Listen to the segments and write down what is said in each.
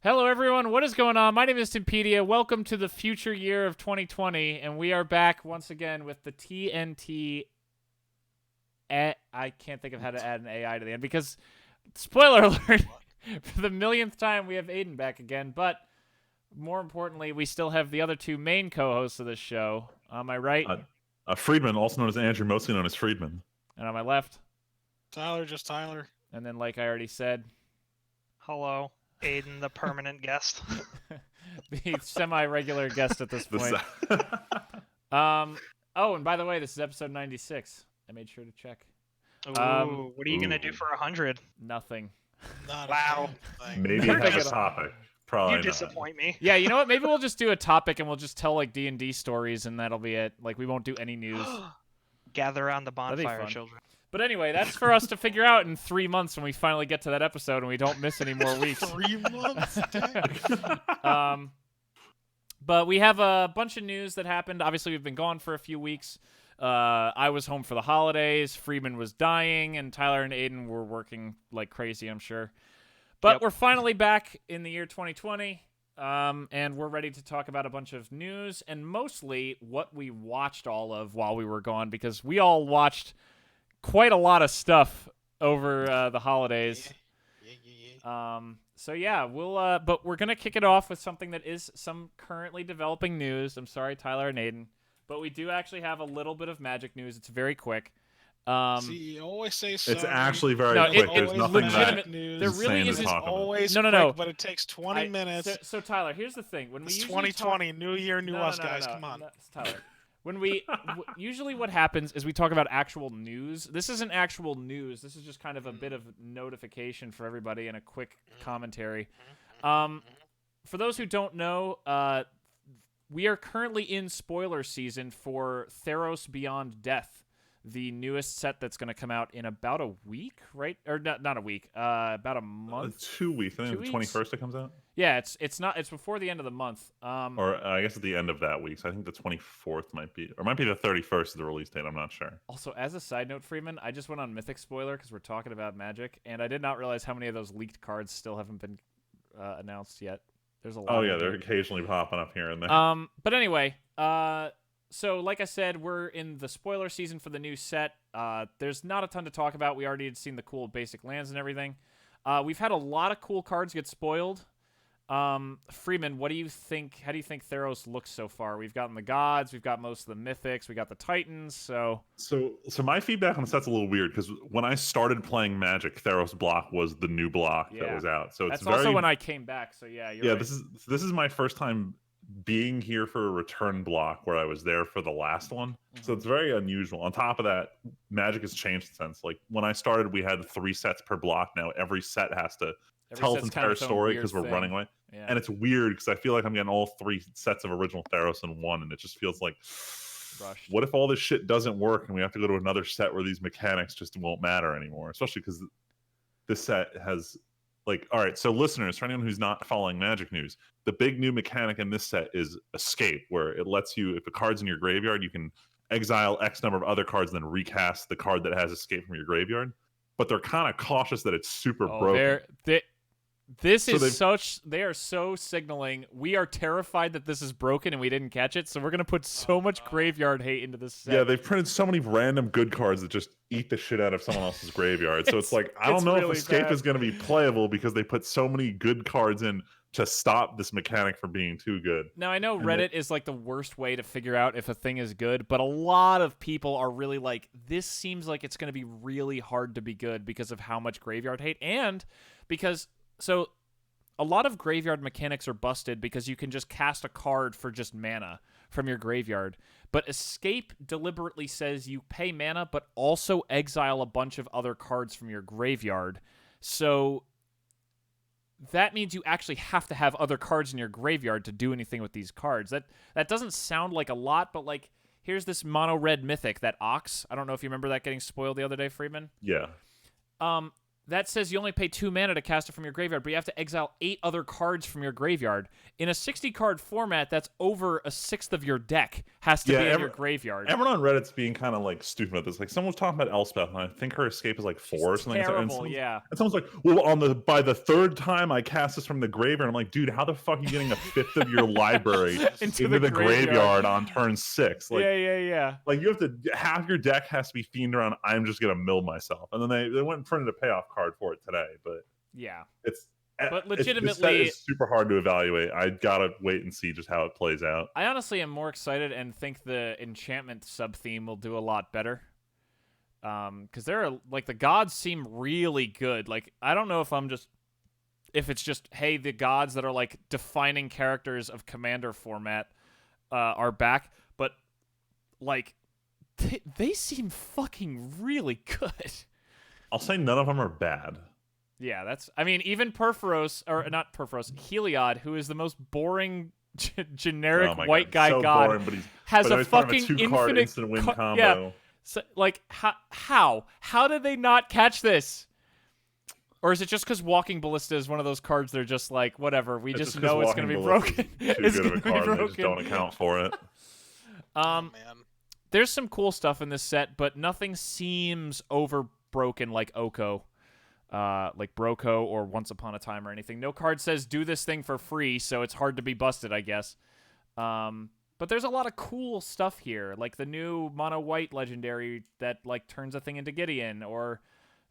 Hello, everyone. What is going on? My name is Timpedia. Welcome to the future year of 2020, and we are back once again with the TNT. I can't think of how to add an AI to the end because, spoiler alert, for the millionth time, we have Aiden back again. But more importantly, we still have the other two main co-hosts of this show. On my right, Friedman, also known as Andrew, mostly known as Friedman. and on my left, Tyler, just Tyler. and then, like I already said, Hello, Aiden, the permanent guest. the semi-regular guest at this point. Oh, and by the way, this is episode 96. I made sure to check. Ooh, what are you gonna do for 100? Nothing. Not Wow. Maybe Perfect. have a topic. Probably You not. disappoint me. Yeah, you know what? Maybe we'll just do a topic and we'll just tell like D&D stories and that'll be it. Like we won't do any news. Gather around the be bonfire, fun. children. But anyway, that's for us to figure out in 3 months when we finally get to that episode and we don't miss any more weeks. 3 months? Dang. But we have a bunch of news that happened. Obviously, we've been gone for a few weeks. I was home for the holidays. Freeman was dying, and Tyler and Aiden were working like crazy, I'm sure. But Yep. we're finally back in the year 2020, and we're ready to talk about a bunch of news and mostly what we watched all of while we were gone, because we all watched quite a lot of stuff over the holidays. Yeah. So yeah, we'll but we're gonna kick it off with something that is some currently developing news. I'm sorry, Tyler and Aiden, but we do actually have a little bit of Magic news. It's very quick. See, you always say so. It's actually very No, quick. it- There's it's nothing legitimate. that news. There really insane is to this- talk about. Always No, no, quick, no. but it takes 20 minutes. So Tyler, here's the thing: when we It's usually 2020, new year, new us, guys. No, Come on. it's Tyler. When we usually what happens is we talk about actual news. This isn't actual news. This is just kind of a bit of notification for everybody and a quick commentary. For those who don't know, we are currently in spoiler season for Theros Beyond Death, the newest set that's going to come out in about a week, right? Or not a week, about a month. 2 weeks. I think 2 the weeks? 21st it comes out. Yeah, it's before the end of the month. Or I guess at the end of that week. So I think the 24th might be, or it might be the 31st is the release date. I'm not sure. Also, as a side note, Freeman, I just went on Mythic Spoiler because we're talking about Magic, and I did not realize how many of those leaked cards still haven't been announced yet. There's a lot. Oh of yeah, them. they're occasionally popping up here and there. But anyway, so like I said, we're in the spoiler season for the new set. There's not a ton to talk about. We already had seen the cool basic lands and everything. We've had a lot of cool cards get spoiled. Freeman, what do you think? How do you think Theros looks so far? We've gotten the gods, we've got most of the mythics, we got the titans. So my feedback on the set's a little weird because when I started playing Magic, Theros block was the new block that Yeah. was out. So it's that's very, also when I came back. So yeah, you're right. This is my first time being here for a return block where I was there for the last one. So it's very unusual. On top of that, Magic has changed since. Like when I started, we had 3 sets per block. Now every set has to Every tell its set's kind of entire its own story weird because we're thing. running away. Yeah. And it's weird because I feel like I'm getting all 3 sets of original Theros in one, and it just feels like, Rushed. what if all this shit doesn't work and we have to go to another set where these mechanics just won't matter anymore? Especially because this set has, like, all right, so listeners, for anyone who's not following Magic news, the big new mechanic in this set is Escape, where it lets you, if a card's in your graveyard, you can exile X number of other cards and then recast the card that has Escape from your graveyard. But they're kind of cautious that it's super broken. They are so signaling. We are terrified that this is broken and we didn't catch it, so we're gonna put so much graveyard hate into this set. Yeah, they've printed so many random good cards that just eat the shit out of someone else's graveyard. So it's like, I don't know really if Escape bad. is going to be playable because they put so many good cards in to stop this mechanic from being too good. Now, I know And Reddit is like the worst way to figure out if a thing is good, but a lot of people are really like, this seems like it's going to be really hard to be good because of how much graveyard hate. And because, so a lot of graveyard mechanics are busted because you can just cast a card for just mana from your graveyard. But Escape deliberately says you pay mana, but also exile a bunch of other cards from your graveyard. So that means you actually have to have other cards in your graveyard to do anything with these cards. That doesn't sound like a lot, but like, here's this mono red mythic, that Ox. I don't know if you remember that getting spoiled the other day, Freeman. Yeah. that says you only pay 2 mana to cast it from your graveyard, but you have to exile 8 other cards from your graveyard. In a 60-card format, that's over a sixth of your deck has to be in your graveyard. Everyone on Reddit's being kind of like stupid at this. Like someone was talking about Elspeth, and I think her escape is like 4 or something. Terrible, and yeah. And someone's like, well, by the 3rd time I cast this from the graveyard, I'm like, dude, how the fuck are you getting a fifth of your library into the graveyard on turn 6? Like, yeah. Like you have to half your deck has to be themed around. I'm just gonna mill myself, and then they went and printed a payoff card for it today. But yeah, but legitimately, this set is super hard to evaluate. I gotta wait and see just how it plays out. I honestly am more excited and think the enchantment sub theme will do a lot better. Because the gods seem really good. Like I don't know if it's just hey, the gods that are like defining characters of Commander format are back, but like they seem fucking really good. I'll say none of them are bad. Yeah, even Perforos, or not Perforos, Heliod, who is the most boring generic white guy so god, boring, has a fucking infinite instant win combo. Yeah. So, like, how did they not catch this? Or is it just because Walking Ballista is one of those cards they're just like, whatever, we just know it's going to be broken. It's going to be broken. They just don't account for it. Man. There's some cool stuff in this set, but nothing seems over broken like Oko. Like Broco or Once Upon a Time or anything. No card says do this thing for free, so it's hard to be busted, I guess. But there's a lot of cool stuff here, like the new mono white legendary that like turns a thing into Gideon, or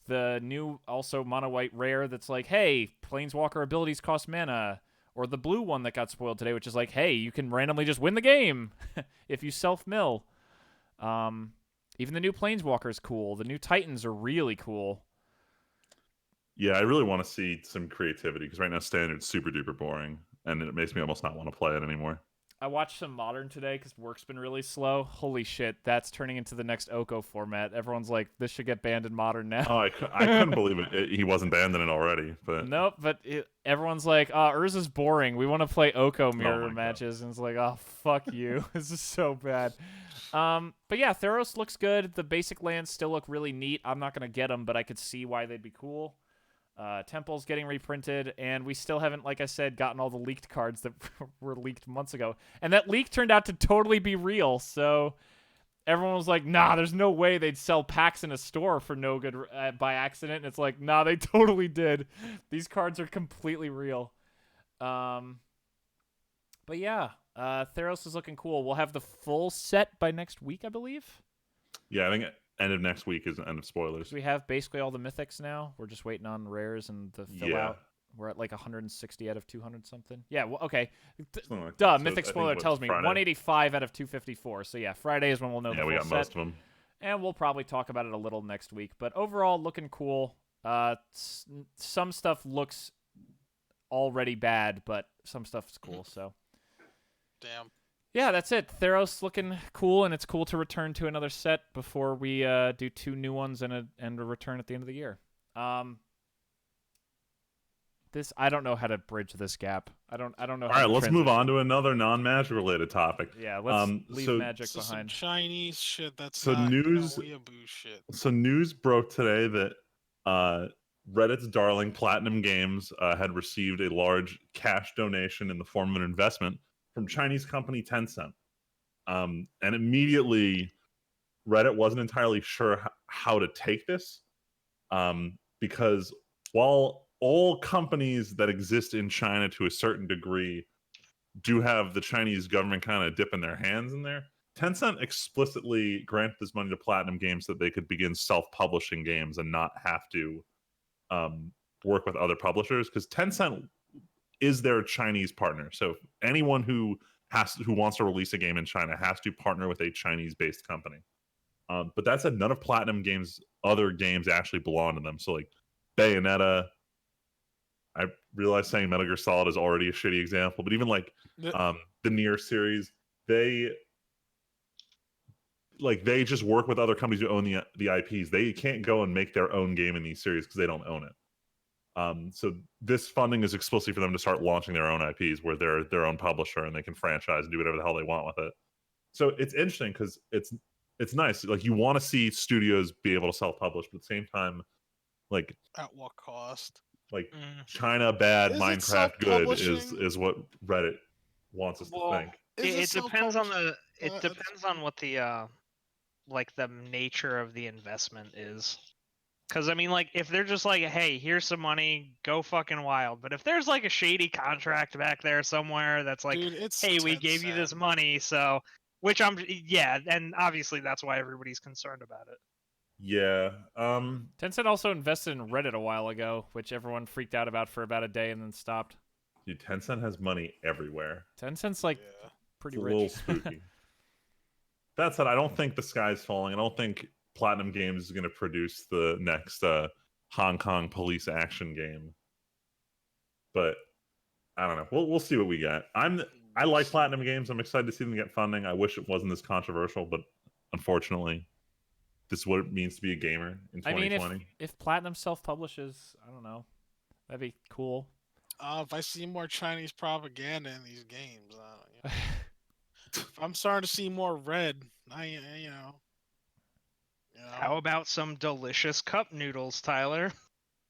the new also mono white rare that's like, hey, planeswalker abilities cost mana, or the blue one that got spoiled today, which is like, hey, you can randomly just win the game if you self mill. Even the new planeswalker is cool. The new Titans are really cool. Yeah, I really want to see some creativity because right now standard's super duper boring, and it makes me almost not want to play it anymore. I watched some Modern today because work's been really slow. Holy shit, that's turning into the next Oko format. Everyone's like, this should get banned in Modern now. Oh, I couldn't believe it. He wasn't banned in it already. But nope, but everyone's like, Urza's boring. We want to play Oko mirror matches. God. And it's like, oh, fuck you. This is so bad. But yeah, Theros looks good. The basic lands still look really neat. I'm not going to get them, but I could see why they'd be cool. Temple's getting reprinted, and we still haven't, like I said, gotten all the leaked cards that were leaked months ago. And that leak turned out to totally be real, so everyone was like, nah, there's no way they'd sell packs in a store for no good by accident. And it's like, nah, they totally did. These cards are completely real. But yeah, Theros is looking cool. We'll have the full set by next week, I believe. Yeah, I think end of next week is the end of spoilers. We have basically all the mythics now. We're just waiting on rares and the fill out. We're at like 160 out of 200 something. Yeah, well, okay. Like Duh, so Mythic Spoiler tells me Friday. 185 out of 254. So yeah, Friday is when we'll know the full we got set. most of them. And we'll probably talk about it a little next week. But overall, looking cool. Some stuff looks already bad, but some stuff's cool, so. Damn. Yeah, that's it. Theros looking cool, and it's cool to return to another set before we do 2 new ones and a return at the end of the year. I don't know how to bridge this gap. I don't know. All right, let's move on to another non-Magic related topic. Yeah, let's leave Magic behind. Some Chinese shit. That's so not news. weeaboo shit. So news broke today that Reddit's darling Platinum Games had received a large cash donation in the form of an investment from Chinese company Tencent. And immediately, Reddit wasn't entirely sure how to take this, because while all companies that exist in China to a certain degree do have the Chinese government kind of dipping their hands in there, Tencent explicitly granted this money to Platinum Games so that they could begin self-publishing games and not have to work with other publishers, because Tencent is their Chinese partner. So anyone who wants to release a game in China has to partner with a Chinese-based company. But that said, none of Platinum Games' other games actually belong to them. So like Bayonetta, I realize saying Metal Gear Solid is already a shitty example, but even like the Nier series, they just work with other companies who own the IPs. They can't go and make their own game in these series because they don't own it. So this funding is explicitly for them to start launching their own IPs where they're their own publisher and they can franchise and do whatever the hell they want with it. So it's interesting because it's nice. Like you want to see studios be able to self-publish, but at the same time, Like At what cost? China bad, Is it Minecraft good self-publishing? is what Reddit wants us to Well, think. Is it depends on self-publishing? it depends on what the like the nature of the investment is. Because I mean, like, if they're just like, hey, here's some money, go fucking wild. But if there's like a shady contract back there somewhere that's like, Dude, it's hey, we gave you this Tencent. money, so yeah, and obviously that's why everybody's concerned about it. Yeah. Tencent also invested in Reddit a while ago, which everyone freaked out about for about a day and then stopped. Dude, Tencent has money everywhere. Tencent's like Yeah. pretty It's a rich. little spooky. That said, I don't think the sky's falling. I don't think Platinum Games is going to produce the next Hong Kong police action game. But I don't know. We'll see what we got. I like Platinum Games. I'm excited to see them get funding. I wish it wasn't this controversial, but unfortunately, this is what it means to be a gamer in 2020. I mean, if Platinum self-publishes, I don't know, that'd be cool. If I see more Chinese propaganda in these games, if I'm starting to see more red, you know. How about some delicious cup noodles, Tyler?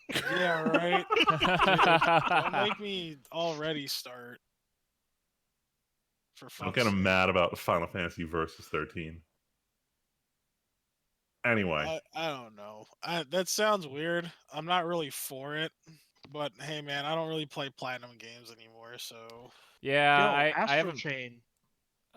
Yeah, right. Dude, don't make me already start. For I'm fuck's kind of sake. mad about Final Fantasy Versus 13. Anyway, I don't know. That sounds weird. I'm not really for it. But hey, man, I don't really play platinum games anymore, so. Yeah, Yo, I Astral haven't. Chain.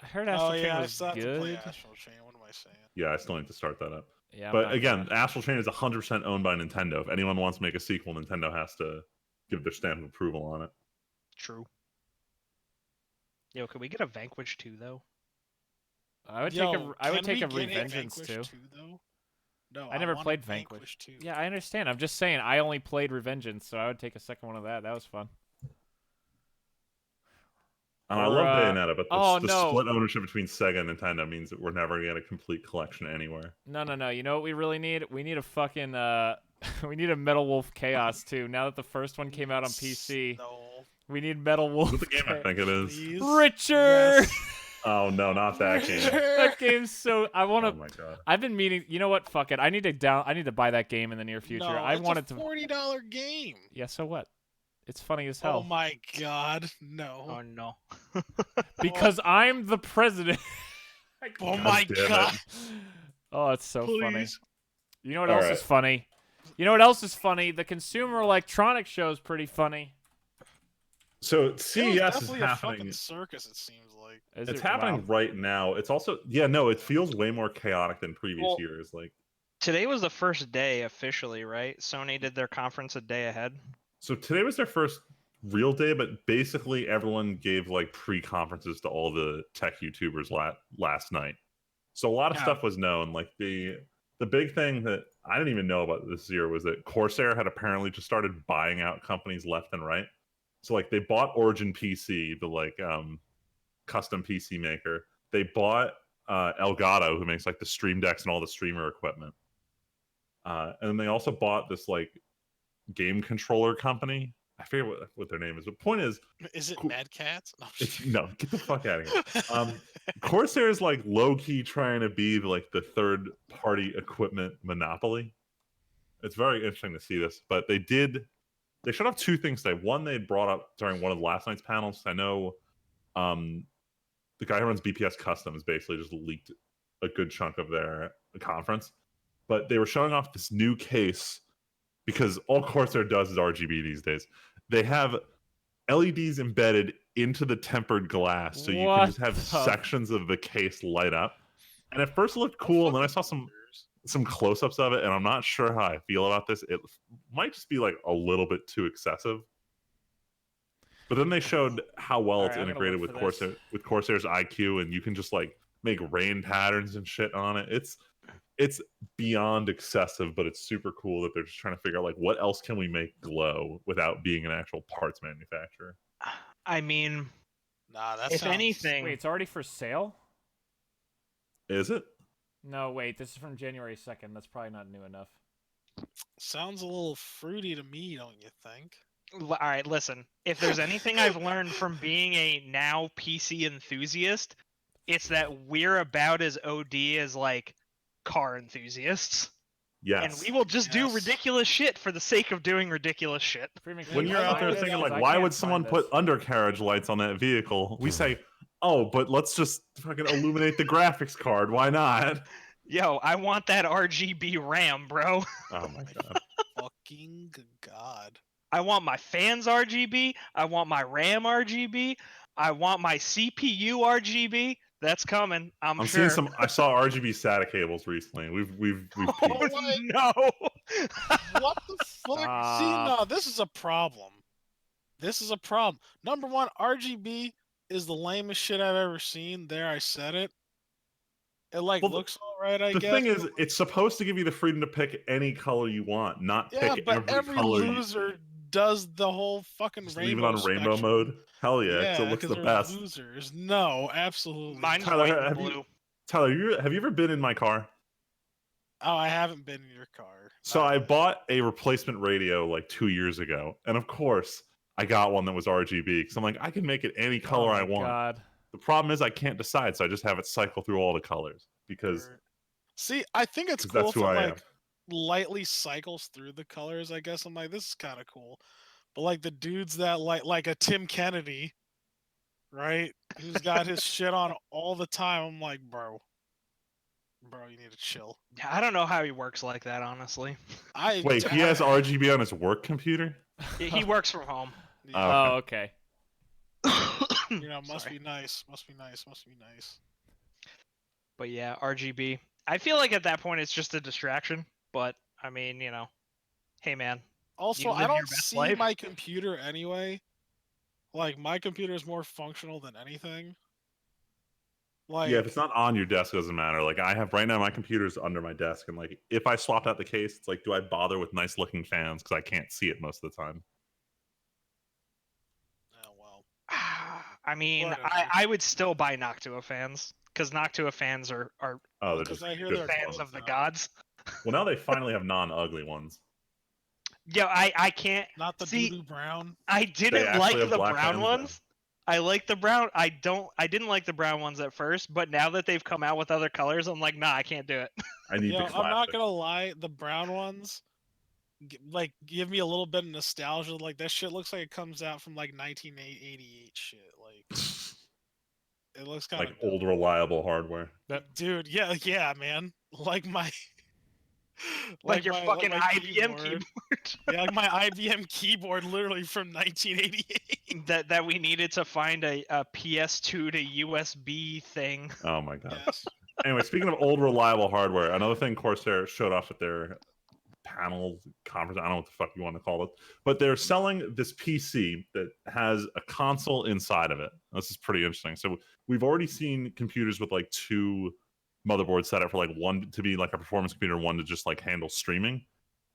I heard Astral Chain yeah, I was still have to play good. Astral Chain. What am I saying? yeah, I still need to start that up. Yeah, I'm But not again, gonna- Astral Chain is 100% owned by Nintendo. If anyone wants to make a sequel, Nintendo has to give their stamp of approval on it. True. Yo, can we get a Vanquish 2 though? I would Yo, take a can we get Revengeance Vanquish too. 2, though? No, I never want a played Vanquish. 2. Yeah, I understand. I'm just saying I only played Revengeance, so I would take a second one of that. That was fun. I Or, love Bayonetta, but the no. split ownership between Sega and Nintendo means that we're never going to get a complete collection anywhere. No. You know what we really need? We need a fucking we need a Metal Wolf Chaos too. Now that the first one came out on PC, No. we need Metal Wolf. Is it the game I think it is? Please. Richard. Yes. Oh no, not that game. That game's so. I want to. Oh my god. I've been meaning. You know what? Fuck it. I need to buy that game in the near future. No, I it's wanted a to. $40 game. Yeah. So what? It's funny as Oh hell. my god, no. Oh no. Because I'm the president. Oh God my damn it. god. Oh, it's so funny. Please. You know what All else right. is funny? You know what else is funny? The Consumer Electronics Show is pretty funny. So It was CES is definitely a happening. fucking circus, it seems like. Is It's it- happening wow. right now. It's also it feels way more chaotic than previous Well- years. Like Today was the first day officially, right? Sony did their conference a day ahead. so today was their first real day, but basically everyone gave like pre-conferences to all the tech YouTubers last night. So a lot of Yeah. stuff was known. Like the big thing that I didn't even know about this year was that Corsair had apparently just started buying out companies left and right. So like they bought Origin PC, the like custom PC maker. They bought Elgato, who makes like the Stream Decks and all the streamer equipment. And then they also bought this like game controller company. I forget what their name is. But point is, Is it Cool. Mad Cats? No, I'm it's, kidding. no, get the fuck out of here. Corsair is like low key trying to be like the third party equipment monopoly. It's very interesting to see this, but they showed off two things today. One, they brought up during one of the last night's panels. I know the guy who runs BPS Customs basically just leaked a good chunk of their conference, but they were showing off this new case because all Corsair does is RGB these days. They have LEDs embedded into the tempered glass, so you What can just have the- sections of the case light up. And at first it looked cool, and then I saw some close-ups of it, and I'm not sure how I feel about this. It might just be like a little bit too excessive. But then they showed how well it's Alright, I'm gonna integrated look with for this. Corsair's IQ, and you can just like make rain patterns and shit on it. It's beyond excessive, but it's super cool that they're just trying to figure out like what else can we make glow without being an actual parts manufacturer. I mean, Nah, that if sounds... anything, Wait, it's already for sale? Is it? No, wait. This is from January 2nd. That's probably not new enough. Sounds a little fruity to me, don't you think? all right, listen. If there's anything I've learned from being a now PC enthusiast, it's that we're about as OD as like car enthusiasts. Yes. And we will just do Yes. ridiculous shit for the sake of doing ridiculous shit. When you're out there thinking like, why would someone put undercarriage lights on that vehicle? We say, oh, but let's just fucking illuminate the graphics card. Why not? Yo, I want that RGB RAM, bro. Oh my god. Fucking God. I want my fans RGB. I want my RAM RGB. I want my CPU RGB. That's coming. I'm seeing sure. some. I saw RGB SATA cables recently. We've Oh peaked. no! What the fuck? See, no, this is a problem. This is a problem. Number one, RGB is the lamest shit I've ever seen. There, I said it. It like Well, looks all right, I The guess. thing is, it's supposed to give you the freedom to pick any color you want, not Yeah, pick but every color. loser does the whole fucking Just leave it rainbow on rainbow spectrum. mode. Hell yeah, Yeah, so it looks 'cause the they're best. losers. No, absolutely. Mine's Tyler, white and have blue. Tyler, have you ever been in my car? Oh, I haven't been in your car. So Not I really. bought a replacement radio like 2 years ago, and of course I got one that was RGB because I'm like, I can make it any color I want. God. The problem is I can't decide, so I just have it cycle through all the colors because See, I think it's 'cause cool that's if who it I am. like lightly cycles through the colors. I guess I'm like, this is kind of cool. But like the dudes that like a Tim Kennedy, right, who's got his shit on all the time. I'm like, bro, you need to chill. I don't know how he works like that, honestly. Wait, he has RGB on his work computer? He works from home. Oh, Oh, okay. You know, must Sorry. be nice. Must be nice. Must be nice. But yeah, RGB. I feel like at that point it's just a distraction. But I mean, you know, hey man. Also, You I live your don't best see life. my computer anyway. Like my computer is more functional than anything. Like Yeah, if it's not on your desk, it doesn't matter. Like I have right now, my computer's under my desk, and like if I swapped out the case, it's like, do I bother with nice looking fans because I can't see it most of the time? oh well. I mean, Whatever. I would still buy Noctua fans because Noctua fans are Oh, they're Because just I hear good they're fans clothes. of the gods. Well, now they finally have non-ugly ones. Yo, I can't Not the see. doo-doo brown. I didn't actually like have the black brown fans now. ones. I like the brown. I didn't like the brown ones at first, but now that they've come out with other colors, I'm like, nah, I can't do it. I need Yo, the I'm classic. not gonna lie, the brown ones, like, give me a little bit of nostalgia. Like that shit looks like it comes out from like 1988 shit. Like, it looks kind of Like old reliable hardware. dude. Yeah, man. Like my, Like your my- fucking my IBM keyboard Yeah, like my IBM keyboard, literally from 1988. that we needed to find a PS2 to USB thing. Oh my god. Yes. Anyway, speaking of old reliable hardware, another thing Corsair showed off at their panel conference, I don't know what the fuck you want to call it, but they're selling this PC that has a console inside of it. This is pretty interesting. So we've already seen computers with like 2 motherboards set up for like one to be like a performance computer and one to just like handle streaming.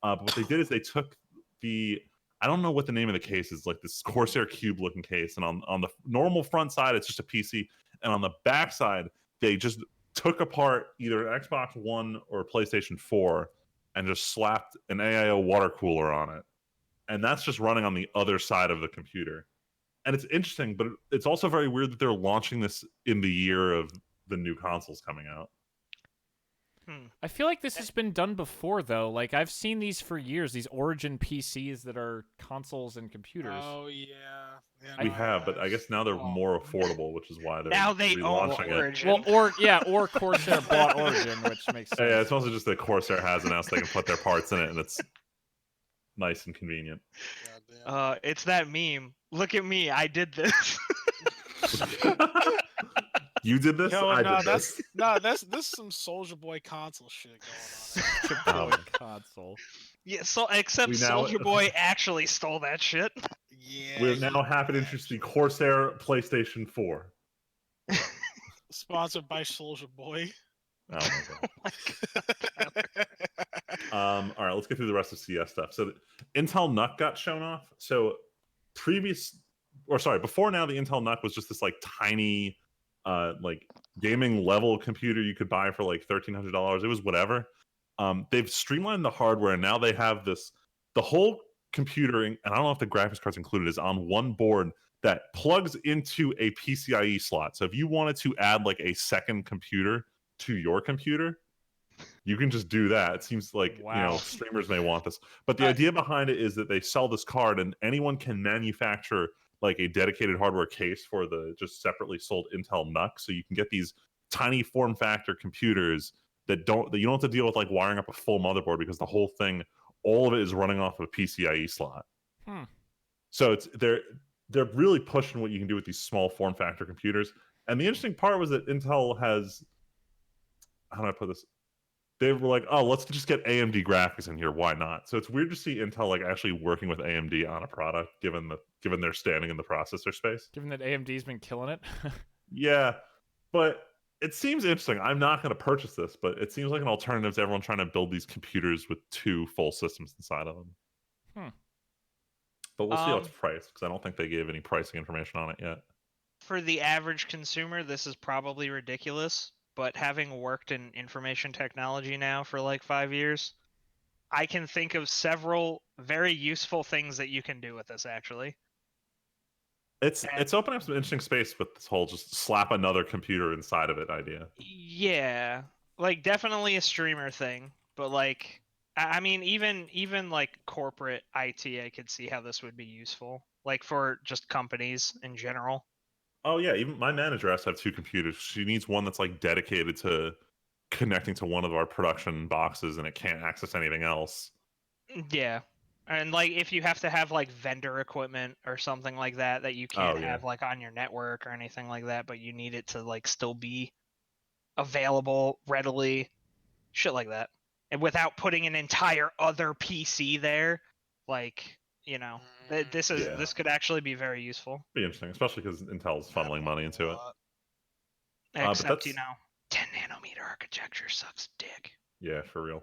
But what they did is they took I don't know what the name of the case is, like this Corsair Cube looking case, and on the normal front side it's just a PC, and on the back side they just took apart either an Xbox One or a PlayStation 4 and just slapped an AIO water cooler on it, and that's just running on the other side of the computer. And it's interesting, but it's also very weird that they're launching this in the year of the new consoles coming out. I feel like this has been done before, though. Like, I've seen these for years, these Origin PCs that are consoles and computers. Oh yeah. We have, but I guess now they're more affordable, which is why they're Now they own relaunching it. Origin. Well, or Corsair bought Origin, which makes sense. Yeah, it's also just that Corsair has it now, so they can put their parts in it, and it's nice and convenient. Goddamn. It's that meme. Look at me, I did this. You did this? Yo, I no, did this. this is some Soldier Boy console shit going on. Boy console. Yeah, so except We now- Soldier Boy actually stole that shit. Yeah. We're now happy to introduce the Corsair PlayStation 4. Sponsored by Soldier Boy. Oh my god. All right, let's get through the rest of CS stuff. So Intel NUC got shown off. So before now, the Intel NUC was just this like tiny, like gaming level computer you could buy for like $1,300. It was whatever. They've streamlined the hardware, and now they have the whole computer, and I don't know if the graphics card's included, is on one board that plugs into a PCIe slot. So if you wanted to add like a second computer to your computer, You can just do that. It seems like Wow. streamers may want this, but the idea behind it is that they sell this card, and anyone can manufacture like a dedicated hardware case for the just separately sold Intel NUC. So you can get these tiny form factor computers that you don't have to deal with like wiring up a full motherboard, because the whole thing, all of it is running off of a PCIe slot. So they're really pushing what you can do with these small form factor computers. And the interesting part was that Intel has, how do I put this? They were like, oh, let's just get AMD graphics in here. Why not? So it's weird to see Intel like actually working with AMD on a product, given their standing in the processor space. Given that AMD's been killing it. Yeah, but it seems interesting. I'm not going to purchase this, but it seems like an alternative to everyone trying to build these computers with 2 full systems inside of them. But we'll see how it's priced, because I don't think they gave any pricing information on it yet. For the average consumer, this is probably ridiculous, but having worked in information technology now for like 5 years, I can think of several very useful things that you can do with this, actually. It's opening up some interesting space with this whole just slap another computer inside of it idea. Yeah, like definitely a streamer thing, but like, I mean, even like corporate IT, I could see how this would be useful, like for just companies in general. Oh yeah, even my manager has to have 2 computers. She needs one that's like dedicated to connecting to one of our production boxes, and it can't access anything else. Yeah. And like if you have to have like vendor equipment or something like that you can't have like on your network or anything like that, but you need it to like still be available readily, shit like that. And without putting an entire other PC there, like, this could actually be very useful. Be interesting, especially because Intel's funneling money into it. Except, 10 nanometer architecture sucks dick. Yeah, for real.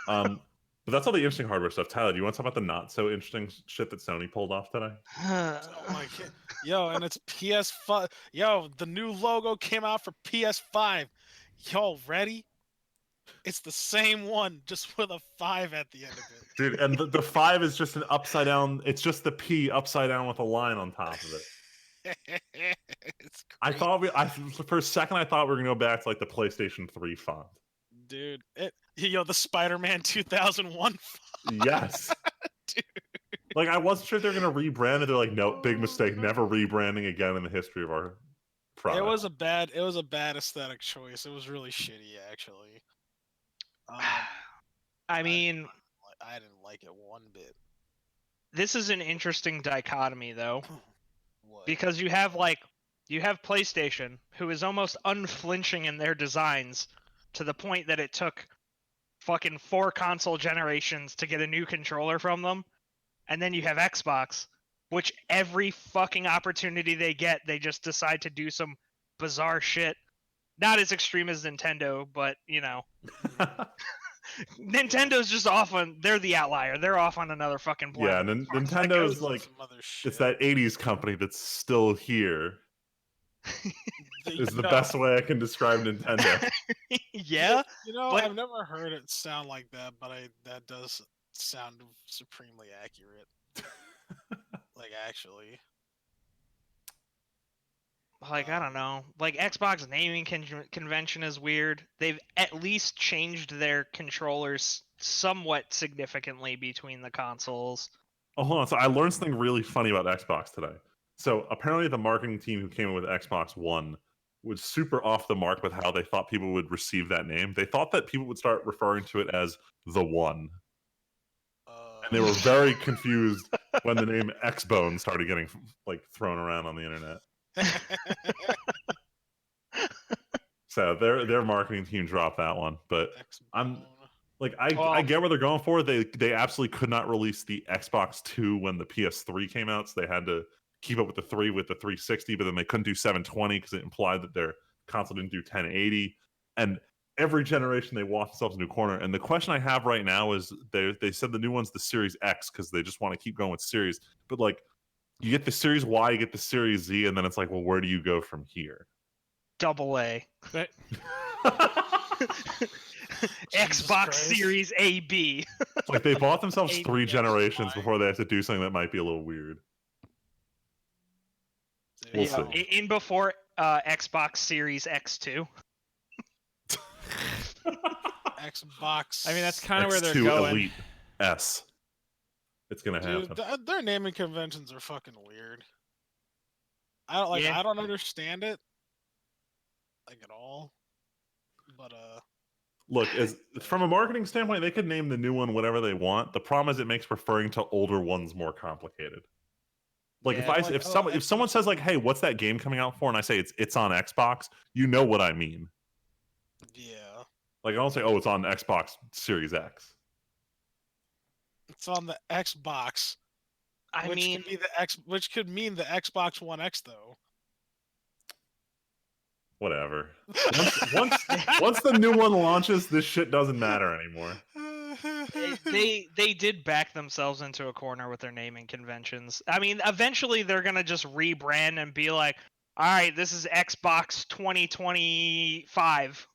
But that's all the interesting hardware stuff. Tyler, do you want to talk about the not so interesting shit that Sony pulled off today? Oh my god. Yo, and it's PS5. Yo, the new logo came out for PS5. Y'all ready? It's the same one, just with a 5 at the end of it. Dude, and the 5 is just an upside down, it's just the P upside down with a line on top of it. It's crazy. For a second I thought we were gonna go back to like the PlayStation 3 font. Dude, the Spider-Man 2001 font. Yes. Dude. Like I wasn't sure they're gonna rebrand it. They're like, no, big mistake, never rebranding again in the history of our product. It was a bad aesthetic choice. It was really shitty, actually. I mean, I didn't like it one bit. This is an interesting dichotomy, though, What? because you have PlayStation, who is almost unflinching in their designs, to the point that it took fucking 4 console generations to get a new controller from them, and then you have Xbox, which every fucking opportunity they get, they just decide to do some bizarre shit. Not as extreme as Nintendo, but Nintendo's just they're the outlier. They're off on another fucking planet. Yeah, Nintendo's like, it's that 80s company that's still here. Is the best way I can describe Nintendo. Yeah. I've never heard it sound like that, but that does sound supremely accurate. Like, actually. Like, I don't know. Like, Xbox naming convention is weird. They've at least changed their controllers somewhat significantly between the consoles. Oh, hold on. So I learned something really funny about Xbox today. So apparently the marketing team who came in with Xbox One was super off the mark with how they thought people would receive that name. They thought that people would start referring to it as the One. And they were very confused when the name Xbone started getting like thrown around on the internet. So their marketing team dropped that one, but I'm like, I get where they're going for. They absolutely could not release the Xbox 2 when the PS3 came out, so they had to keep up with the 3 with the 360, but then they couldn't do 720 because it implied that their console didn't do 1080. And every generation they walk themselves into a corner. And the question I have right now is they said the new one's the Series X because they just want to keep going with Series, but like, you get the Series Y, you get the Series Z, and then it's like, well, where do you go from here? AA. Xbox Series AB. Like, they bought themselves 3 generations before they have to do something that might be a little weird. We'll see. In before Xbox Series X2. Xbox. I mean, that's kind of where they're X2 going. Elite S. It's gonna Dude, happen. their naming conventions are fucking weird. I don't Yeah. I don't understand it, like at all. But Look, as from a marketing standpoint, they could name the new one whatever they want. The problem is it makes referring to older ones more complicated. Like Yeah. if someone says like, "Hey, what's that game coming out for?" and I say it's on Xbox, you know what I mean. yeah, Like I don't say, "Oh, it's on Xbox Series X." it's on the Xbox, I which mean, could be which could mean the Xbox One X though. Whatever. Once the new one launches, this shit doesn't matter anymore. they did back themselves into a corner with their naming conventions. I mean, eventually they're gonna just rebrand and be like, "All right, this is Xbox 2025."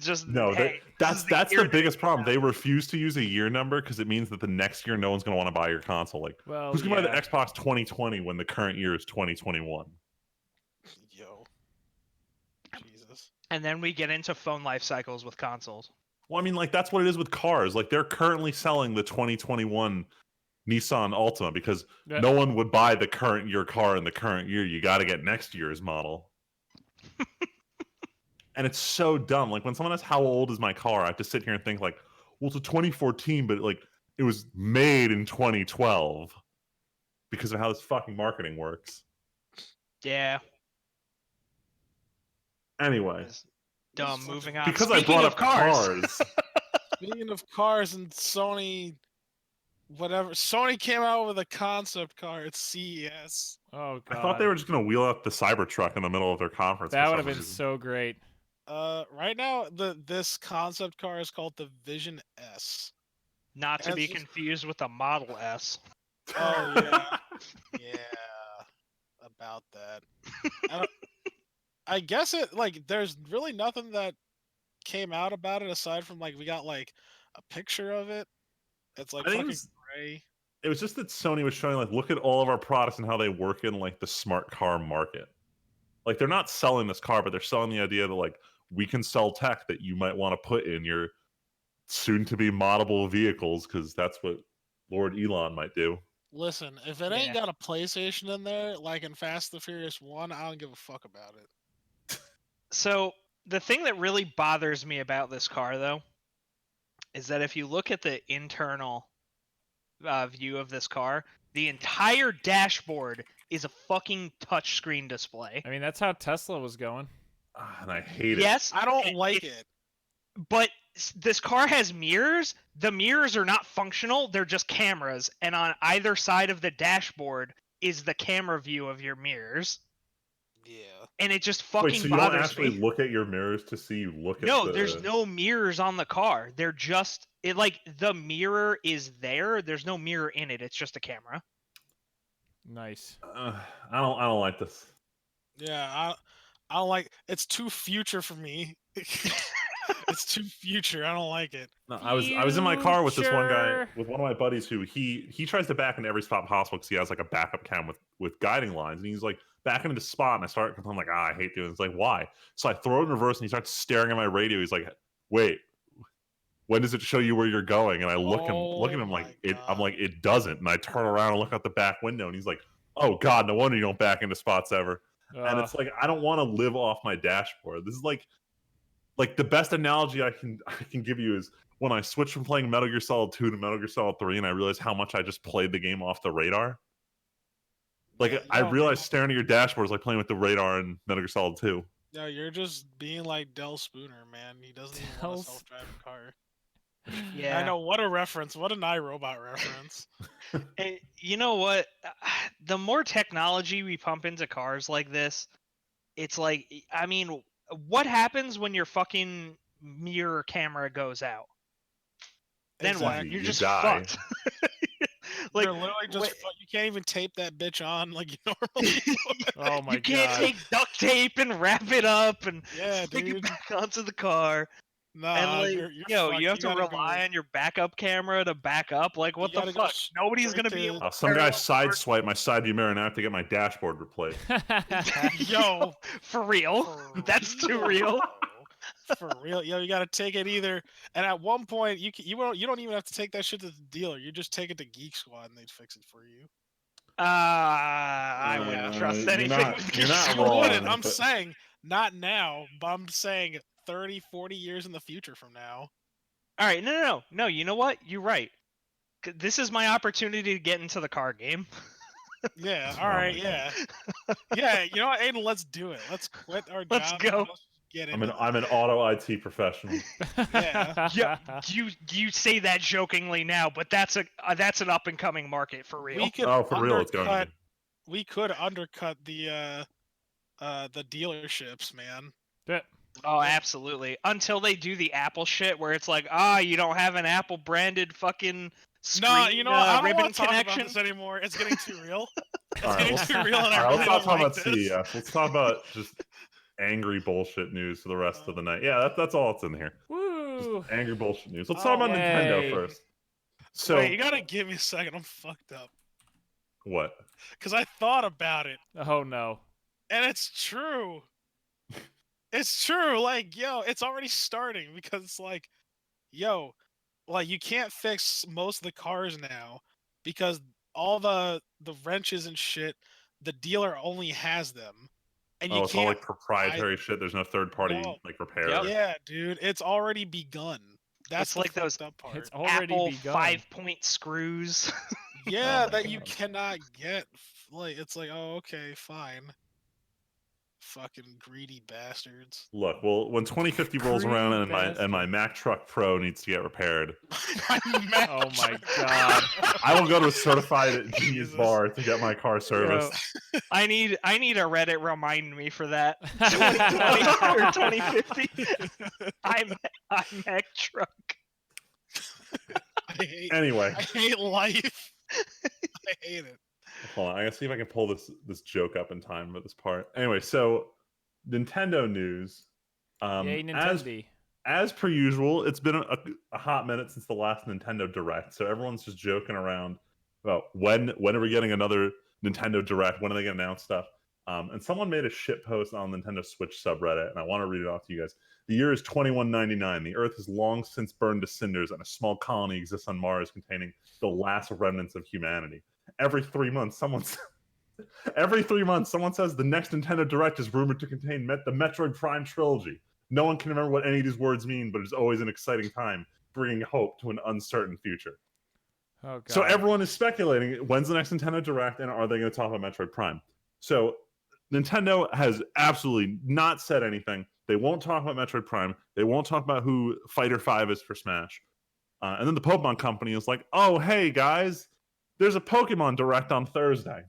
Just No, hey, that's this is the year biggest that- problem. They refuse to use a year number because it means that the next year no one's going to want to buy your console. Like, Well, who's going to buy yeah. the Xbox 2020 when the current year is 2021? Yo, Jesus. And then we get into phone life cycles with consoles. Well, I mean, like that's what it is with cars. Like they're currently selling the 2021 Nissan Altima because Yeah. no one would buy the current year car in the current year. You got to get next year's model. And it's so dumb. Like when someone asks how old is my car, I have to sit here and think like, well, it's a 2014, but like it was made in 2012 because of how this fucking marketing works. Yeah. Anyway, It's dumb. It's Moving fucking- on. because Speaking I brought of up cars. Speaking of cars and Sony, whatever. Sony came out with a concept car at CES. Oh god. I thought they were just going to wheel out the Cybertruck in the middle of their conference. That for would some have been reason. so great. Right now this concept car is called the Vision S. Not to be That's- confused with the Model S. Oh yeah, yeah, about that. I guess it like there's really nothing that came out about it aside from like we got like a picture of it. It's like I think fucking gray. it was just that Sony was showing like, look at all of our products and how they work in like the smart car market. Like they're not selling this car, but they're selling the idea that like we can sell tech that you might want to put in your soon-to-be moddable vehicles because that's what Lord Elon might do. Listen, if it Yeah. ain't got a PlayStation in there, like in Fast the Furious 1, I don't give a fuck about it. So the thing that really bothers me about this car, though, is that if you look at the internal view of this car, the entire dashboard is a fucking touchscreen display. I mean, that's how Tesla was going. And I hate it. Yes, I don't and like it. but this car has mirrors. The mirrors are not functional; they're just cameras, and on either side of the dashboard is the camera view of your mirrors, Yeah. and it just fucking Wait, so you don't bothers actually me. look at your mirrors to see you look at No, the... there's no mirrors on the car. They're just like the mirror is there. There's no mirror in it. It's just a camera. Nice. I don't like this. Yeah, I don't like it's too future for me. It's too future. I don't like it. No, I was in my car with this one guy, Future. with one of my buddies who he tries to back into every spot possible because he has like a backup cam with guiding lines, and he's like backing into spot, and I start complaining like, I hate doing this. It's like, why? So I throw it in reverse, and he starts staring at my radio. He's like, wait, when does it show you where you're going? And I look at him my like I'm God. like, it doesn't. And I turn around and look out the back window, and he's like, oh God, no wonder you don't back into spots ever. And it's like I don't want to live off my dashboard. This is like the best analogy I can give you is when I switched from playing Metal Gear Solid 2 to Metal Gear Solid 3, and I realized how much I just played the game off the radar. Like Yeah, I no, realized staring at your dashboard is like playing with the radar in Metal Gear Solid 2. No, you're just being like Del Spooner, man. He doesn't even want Del a self-driving car. Yeah. I know, what a reference. What an iRobot reference. And you know what? The more technology we pump into cars like this, it's like, I mean, what happens when your fucking mirror camera goes out? Then what? Exactly. You're You just die. fucked. Like, You're literally just wait- you can't even tape that bitch on like you normally would. Oh my you can't God. take duct tape and wrap it up and Yeah, stick it dude. back onto the car. Nah, And like, you're you have to gotta rely on your backup camera to back up. Like, what the gotta go fuck? Nobody's gonna straight be to- able to Some guy parallel park- sideswiped my side view mirror, and I have to get my dashboard replaced. Yo, for real. That's too real. For real, yo, you gotta take it either. And at one point, you don't even have to take that shit to the dealer. You just take it to Geek Squad and they'd fix it for you. I Yeah. wouldn't trust You're anything not- with you're Geek not You Squad. wrong. wouldn't. I'm but- saying not now, but I'm saying 30, 40 years in the future from now. All right, no. You know what? You're right. This is my opportunity to get into the card game. Yeah. Oh All my right. God. Yeah. Yeah. You know what, Aiden? Let's do it. Let's quit our Let's job. go. And let's get into this. I'm an auto IT professional. Yeah. Yeah, you say that jokingly now, but that's an up and coming market for real. We could Oh, for real, it's going to undercut. be. We could undercut the dealerships, man. Oh, absolutely. Until they do the Apple shit where it's like, you don't have an Apple branded fucking screen, No, you know, I don't ribbon want to talk connection. about this anymore. It's getting too real. It's All right, getting let's- too real, and I All right, really let's not don't talk like about this. CES. Let's talk about just angry bullshit news for the rest of the night. Yeah, that's all that's in here. Woo! Just angry bullshit news. Let's talk about Yay. Nintendo first. So Wait, you gotta give me a second. I'm fucked up what? because I thought about it, Oh no. and it's true. It's true. Like, yo, it's already starting because it's like, yo, like you can't fix most of the cars now because all the wrenches and shit, the dealer only has them, and you Oh, it's all can't. like proprietary shit. There's no third party No. like repair. Yep. Yeah, dude, it's already begun. That's It's the like those- fucked up part. It's already Apple begun. 5-point screws. Yeah, Oh my that you God. cannot get. Like, it's like, oh, okay, fine. Fucking greedy bastards. Look, well, when 2050 rolls around and my Bastard. Mac Truck Pro needs to get repaired, Oh my god. I will go to a certified Genius Jesus. bar to get my car serviced. I need a Reddit remind me for that. 2020 or 2050. I'm Mac truck. I hate, Anyway, I hate life. I hate it. hold on. I gotta see if I can pull this joke up in time for this part. Anyway, so Nintendo news. Yay, Nintendo. As per usual, it's been a hot minute since the last Nintendo Direct, so everyone's just joking around about when are we getting another Nintendo Direct? When are they gonna announce stuff? And someone made a shit post on Nintendo Switch subreddit, and I want to read it off to you guys. The year is 2199. The Earth has long since burned to cinders, and a small colony exists on Mars containing the last remnants of humanity. Every 3 months, someone says the next Nintendo Direct is rumored to contain the Metroid Prime trilogy. No one can remember what any of these words mean, but it's always an exciting time, bringing hope to an uncertain future. Oh god. So everyone is speculating, when's the next Nintendo Direct, and are they going to talk about Metroid Prime? So Nintendo has absolutely not said anything. They won't talk about Metroid Prime. They won't talk about who Fighter 5 is for Smash. And then the Pokemon company is like, oh, hey, guys, there's a Pokemon Direct on Thursday,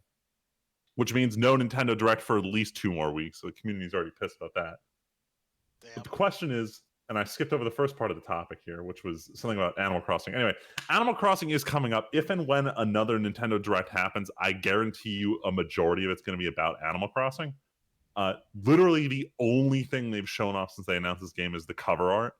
which means no Nintendo Direct for at least 2 more weeks. So the community's already pissed about that. Damn. But the question is, and I skipped over the first part of the topic here, which was something about Animal Crossing. Anyway, Animal Crossing is coming up. If and when another Nintendo Direct happens, I guarantee you a majority of it's going to be about Animal Crossing. Literally the only thing they've shown off since they announced this game is the cover art.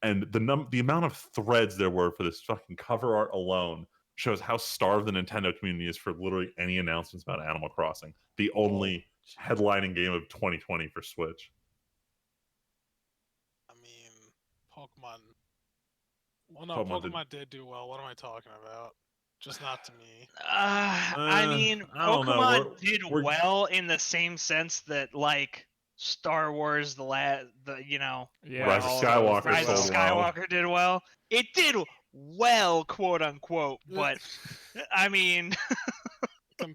And the amount of threads there were for this fucking cover art alone shows how starved the Nintendo community is for literally any announcements about Animal Crossing, the only headlining game of 2020 for Switch. I mean, Pokemon. Well, no, Pokemon Pokemon did- did do well. What am I talking about? Just not to me. I mean, I don't know. Pokemon did we're- well in the same sense that like Star Wars, you know, Yeah, Rise of all Skywalker those Rise of sold well. Skywalker did well. It did well, quote unquote, but I mean,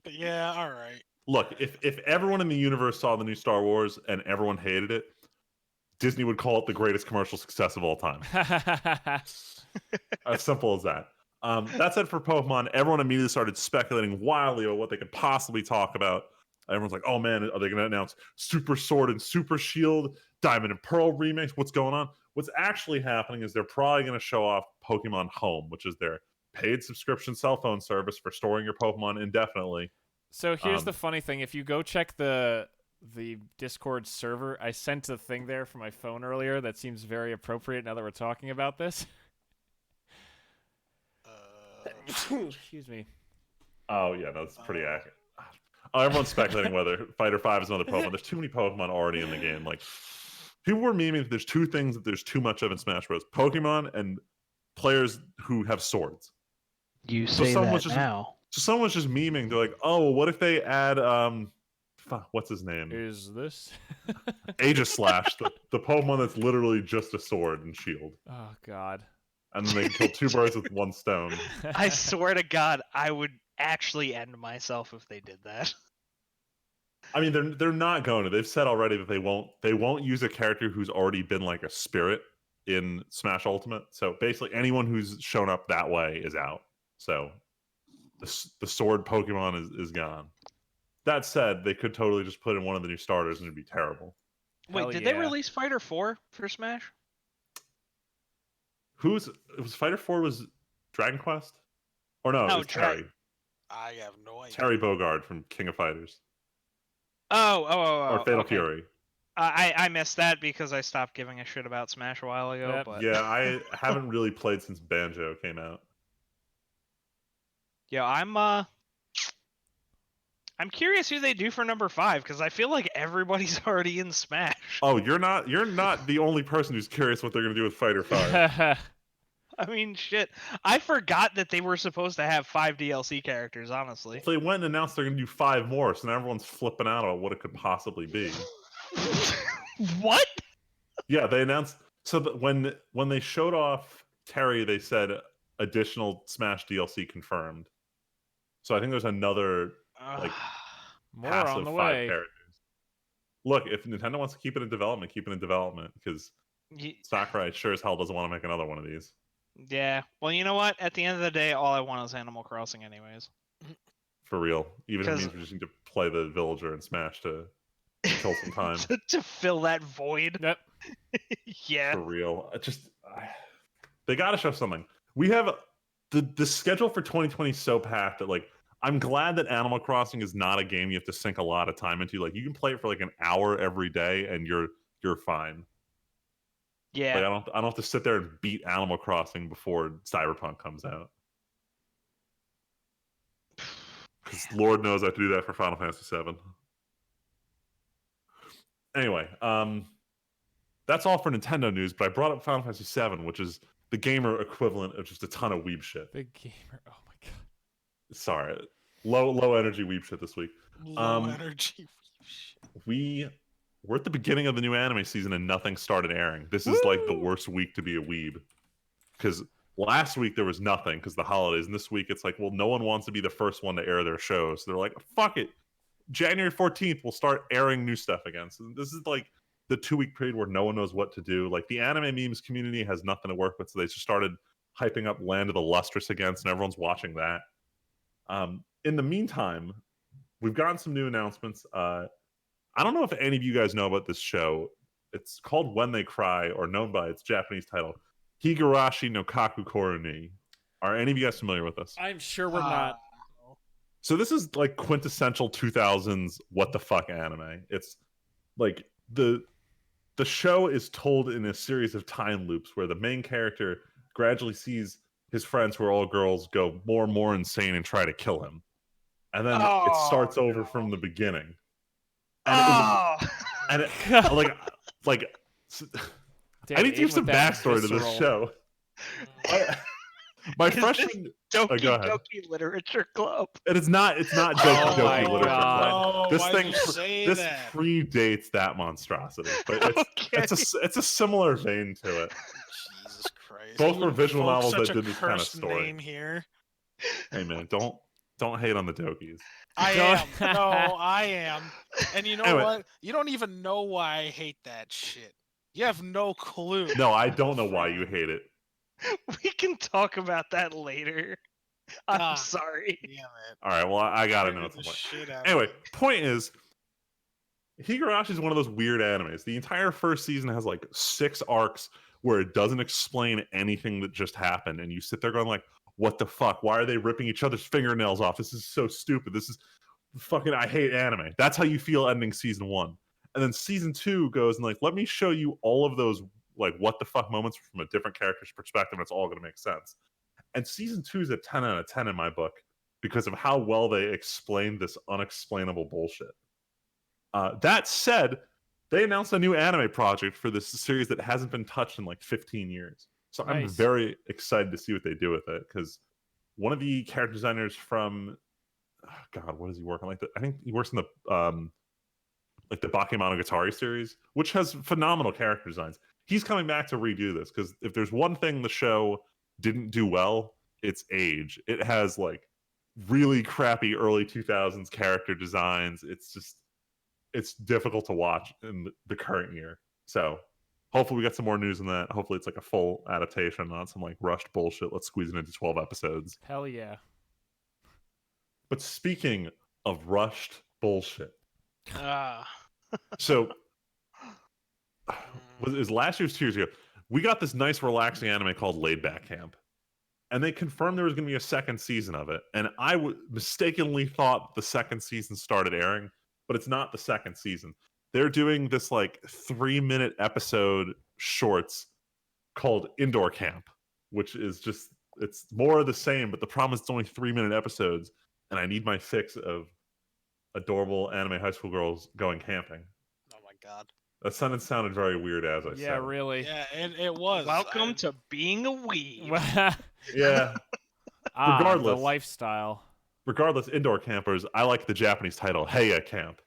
Yeah, all right. Look, if everyone in the universe saw the new Star Wars and everyone hated it, Disney would call it the greatest commercial success of all time. As simple as that. That's it for Pokemon. Everyone immediately started speculating wildly about what they could possibly talk about. Everyone's like, oh man, are they going to announce Super Sword and Super Shield, Diamond and Pearl remakes? What's going on? What's actually happening is they're probably going to show off Pokemon Home, which is their paid subscription cell phone service for storing your Pokemon indefinitely. So here's the funny thing. If you go check the Discord server, I sent a thing there from my phone earlier that seems very appropriate now that we're talking about this. Excuse me. Oh yeah, that's pretty accurate. Oh, everyone's speculating whether Fighter 5 is another Pokemon. There's too many Pokemon already in the game. Like, People were memeing that there's two things that there's too much of in Smash Bros: Pokemon and players who have swords. You So say someone that was just now. so someone was just memeing. They're like, oh, well, what if they add what's his name? Is this? Aegislash, the Pokemon that's literally just a sword and shield, Oh God. and then they can kill two birds with one stone. I swear to God, I would actually end myself if they did that. I mean, they're not going to. They've said already that they won't use a character who's already been like a spirit in Smash Ultimate. So basically, anyone who's shown up that way is out. So the sword Pokemon is gone. That said, they could totally just put in one of the new starters and it'd be terrible. Wait, Hell did they yeah. release Fighter 4 for Smash? It was Fighter 4 was Dragon Quest? Or no, it No, was Terry. I have no idea. Terry Bogard from King of Fighters. Oh. Or Fatal okay. Fury. I missed that because I stopped giving a shit about Smash a while ago. Yep. But Yeah, I haven't really played since Banjo came out. yeah, I'm curious who they do for number 5 because I feel like everybody's already in Smash. Oh, you're not the only person who's curious what they're gonna do with Fighter 5. I mean, shit. I forgot that they were supposed to have 5 DLC characters. Honestly. They went and announced they're gonna do 5 more, so now everyone's flipping out about what it could possibly be. What? Yeah, they announced so that when they showed off Terry, they said additional Smash DLC confirmed. So I think there's another like More pass on of the 5 way. characters. Look, if Nintendo wants to keep it in development, keep it in development because Sakurai sure as hell doesn't want to make another one of these. Yeah. Well, you know what? At the end of the day, all I want is Animal Crossing, anyways. For real. Even if it 'Cause- means we just need to play the villager and Smash to kill some time. to fill that void. Yep. Yeah. For real. They got to show something. We have the schedule for 2020 is so packed that like I'm glad that Animal Crossing is not a game you have to sink a lot of time into. Like you can play it for like an hour every day and you're fine. Yeah. Like I don't have to sit there and beat Animal Crossing before Cyberpunk comes out. Because Lord knows I have to do that for Final Fantasy VII. Anyway, that's all for Nintendo news, but I brought up Final Fantasy VII, which is the gamer equivalent of just a ton of weeb shit. Big gamer. Oh my God. Sorry, low energy weeb shit this week. Low energy. We're at the beginning of the new anime season and nothing started airing. This is like the worst week to be a weeb because last week there was nothing because the holidays, and this week it's like, well, no one wants to be the first one to air their show, so they're like, fuck it. January 14th, we'll start airing new stuff again. So this is like the 2-week period where no one knows what to do. Like the anime memes community has nothing to work with, so they just started hyping up Land of the Lustrous against, and everyone's watching that. In the meantime, we've gotten some new announcements. I don't know if any of you guys know about this show. It's called When They Cry, or known by its Japanese title, Higurashi no Kaku Koroni. Are any of you guys familiar with this? I'm sure we're not. So this is like quintessential 2000s what the fuck anime. It's like the show is told in a series of time loops where the main character gradually sees his friends who are all girls go more and more insane and try to kill him. And then it starts over from the beginning. And Damn, I need to give even some with that backstory to this visceral- show. My freshman Doki go ahead. Doki Literature Club. It's not Doki Oh Doki my Literature God. Club. Oh, This why'd thing you say this that? predates that monstrosity, but it's a similar vein to it. Jesus Christ. Both You were visual invoked novels that such a did this kind of cursed story. name here. Hey man, don't hate on the Dokis. I Don't- am. No, I am. And you know Anyway. what? You don't even know why I hate that shit. You have no clue. No, I don't know why you hate it. We can talk about that later. I'm God sorry. Damn it. All right, well I gotta know Triggered at some the point. shit out of Anyway, me. point is, Higurashi is one of those weird animes. The entire first season has like 6 arcs where it doesn't explain anything that just happened, and you sit there going like, "What the fuck? Why are they ripping each other's fingernails off? This is so stupid. This is fucking. I hate anime." That's how you feel ending season 1, and then season 2 goes and like, "Let me show you all of those like what the fuck moments from a different character's perspective, and it's all going to make sense." And season 2 is a 10 out of 10 in my book because of how well they explained this unexplainable bullshit. That said, they announced a new anime project for this series that hasn't been touched in like 15 years. So I'm Nice. very excited to see what they do with it, because one of the character designers from God, what does he work on? I think he works in the like the Bakemonogatari series, which has phenomenal character designs. He's coming back to redo this, because if there's one thing the show didn't do well, it's age. It has like really crappy early 2000s character designs. It's difficult to watch in the current year. So hopefully we get some more news on that. Hopefully it's like a full adaptation, not some like rushed bullshit. Let's squeeze it into 12 episodes. Hell yeah. But speaking of rushed bullshit, Ah. so it was last year's 2 years ago, we got this nice relaxing anime called Laid Back Camp, and they confirmed there was going to be a second season of it, and I mistakenly thought the second season started airing, but it's not the second season. They're doing this like 3-minute episode shorts called Indoor Camp, which is just, it's more of the same, but the problem is it's only 3-minute episodes, and I need my fix of adorable anime high school girls going camping. Oh my god. That sounded very weird as I said. Yeah, really. Yeah, it was. Welcome to being a weeb. Yeah. The Regardless. lifestyle. Regardless, Indoor Campers, I like the Japanese title, Heya Camp,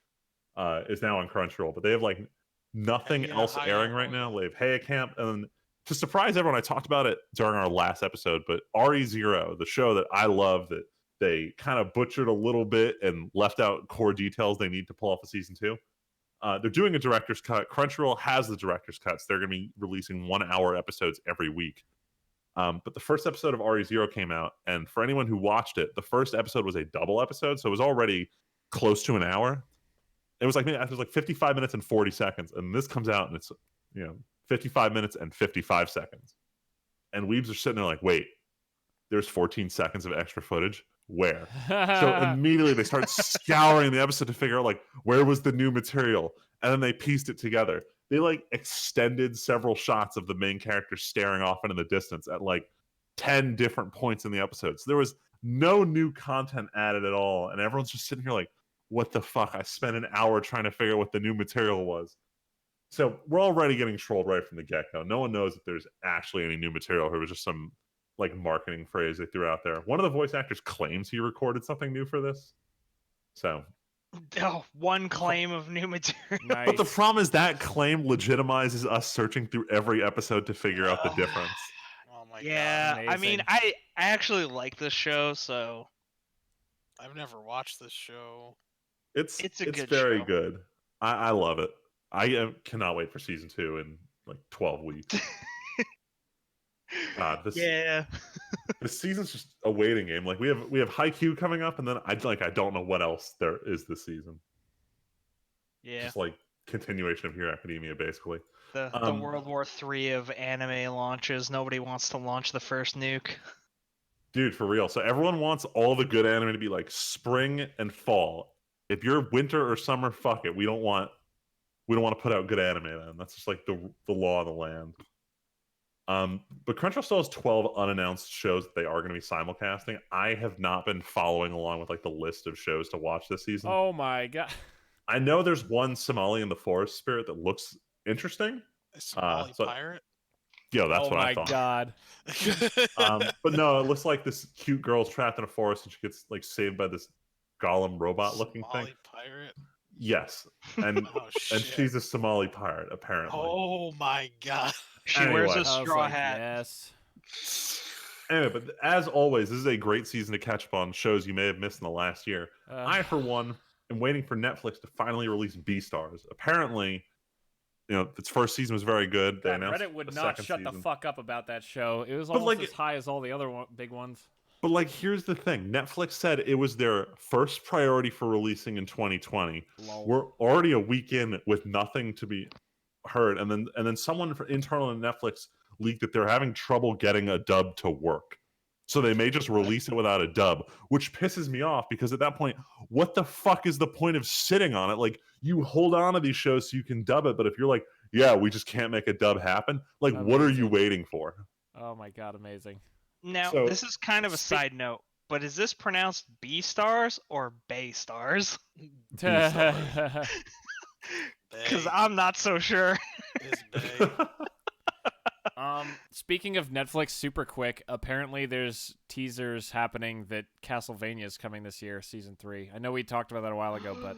is now on Crunchyroll, but they have like nothing Heya, else Heya, airing right now. They have Heya Camp, and to surprise everyone, I talked about it during our last episode, but RE0, the show that I love that they kind of butchered a little bit and left out core details they need to pull off a season 2. They're doing a director's cut. Crunchyroll has the director's cuts. They're going to be releasing 1-hour episodes every week. But the first episode of RE0 came out, and for anyone who watched it, the first episode was a double episode, so it was already close to an hour. It was like 55 minutes and 40 seconds, and this comes out and it's 55 minutes and 55 seconds. And weebs are sitting there like, wait, there's 14 seconds of extra footage? Where? So immediately they start scouring the episode to figure out like where was the new material, and then they pieced it together. They like extended several shots of the main character staring off into the distance at like 10 different points in the episode. So there was no new content added at all, and everyone's just sitting here like, what the fuck? I spent an hour trying to figure out what the new material was. So we're already getting trolled right from the get-go. No one knows if there's actually any new material, or it was just some like marketing phrase they threw out there. One of the voice actors claims he recorded something new for this. So one claim of new material. Nice. but the problem is that claim legitimizes us searching through every episode to figure out the difference. Oh my Yeah, god. I mean, Amazing. I actually like this show, so I've never watched this show. It's a good very show. good. I love it. I cannot wait for season 2 in like 12 weeks. God, yeah. this season's just a waiting game. Like we have Haikyuu coming up, and then I don't know what else there is this season. Yeah. Just like continuation of Hero Academia, basically. The World War III of anime launches. Nobody wants to launch the first nuke. Dude, for real. So everyone wants all the good anime to be like spring and fall. If you're winter or summer, fuck it. We don't want to put out good anime then. That's just like the law of the land. But Crunchyroll still has 12 unannounced shows that they are going to be simulcasting. I have not been following along with like the list of shows to watch this season. Oh my god. I know there's one Somali in the Forest Spirit that looks interesting. A Somali so- pirate? Yeah, that's oh what my I thought. god. But no, it looks like this cute girl's trapped in a forest and she gets like saved by this golem robot looking Somali thing. pirate? Yes. And Oh shit. and she's a Somali pirate, apparently. Oh my god. She wears Anyway. a I was straw like, hat. Yes. Anyway, but as always, this is a great season to catch up on shows you may have missed in the last year. I, for one, am waiting for Netflix to finally release Beastars. Apparently, its first season was very good. They God, announced Reddit would a not second shut the season. fuck up about that show. It was But, almost like, as high as all the other big ones. But like, here's the thing: Netflix said it was their first priority for releasing in 2020. Lol. We're already a week in with nothing to be heard, and then someone internal in Netflix leaked that they're having trouble getting a dub to work. So they may just release it without a dub, which pisses me off because at that point, what the fuck is the point of sitting on it? Like, you hold on to these shows so you can dub it, but if you're like, yeah, we just can't make a dub happen, like, what are you Amazing. waiting for? Oh my god, amazing. Now, So- this is kind of a side note, but is this pronounced B-stars or Bay Stars? Beastars. Bay Because I'm not so sure. Is Bay. Speaking of Netflix, super quick. Apparently, there's teasers happening that Castlevania is coming this year, season 3. I know we talked about that a while ago, but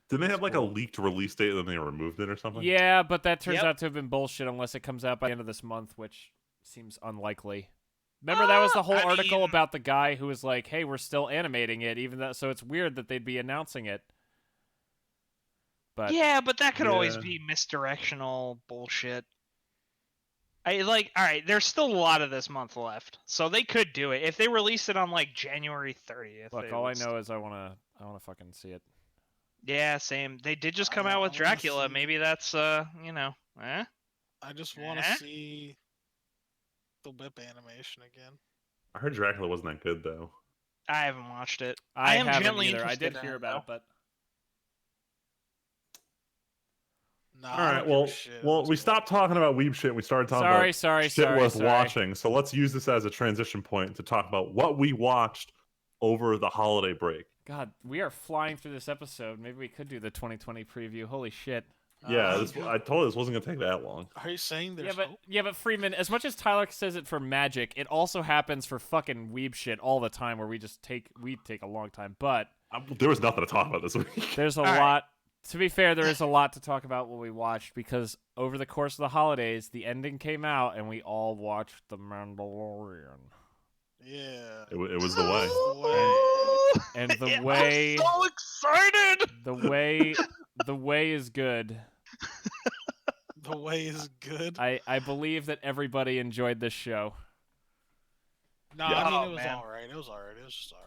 Didn't they have like a cool. leaked release date and then they removed it or something? Yeah, but that turns Yep. out to have been bullshit unless it comes out by the end of this month, which seems unlikely. Remember that was the whole I article mean- about the guy who was like, "Hey, we're still animating it," even though so it's weird that they'd be announcing it. But Yeah, but that could always Yeah. be misdirectional bullshit. All right, there's still a lot of this month left, so they could do it if they release it on like January 30th. look, it all I would know is I wanna fucking see it. Yeah, same. They did just come I out with wanna Dracula. see- Maybe that's eh? I just want Eh? to see the whip animation again. I heard Dracula wasn't that good though. I haven't watched it. I am haven't gently either. I interested did in hear about it, but Nah, All I right, don't give a shit. well, It's we cool. stopped talking about weeb shit. And we started talking about shit worth sorry. watching. So let's use this as a transition point to talk about what we watched over the holiday break. God, we are flying through this episode. Maybe we could do the 2020 preview. Holy shit. Yeah, Um, I told you this wasn't gonna take that long. Are you saying there's hope? Yeah, but Freeman, as much as Tyler says it for Magic, it also happens for fucking weeb shit all the time where we take a long time. But There was nothing to talk about this week. there's a All right. lot. To be fair, there is a lot to talk about what we watched because over the course of the holidays, the ending came out and we all watched The Mandalorian. Yeah. It was the way. The way. And the Yeah, way I'm so excited. the way is good. The way is good. I believe that everybody enjoyed this show. Nah, Yeah. I mean Oh, it was man. alright. It was alright. It was just alright,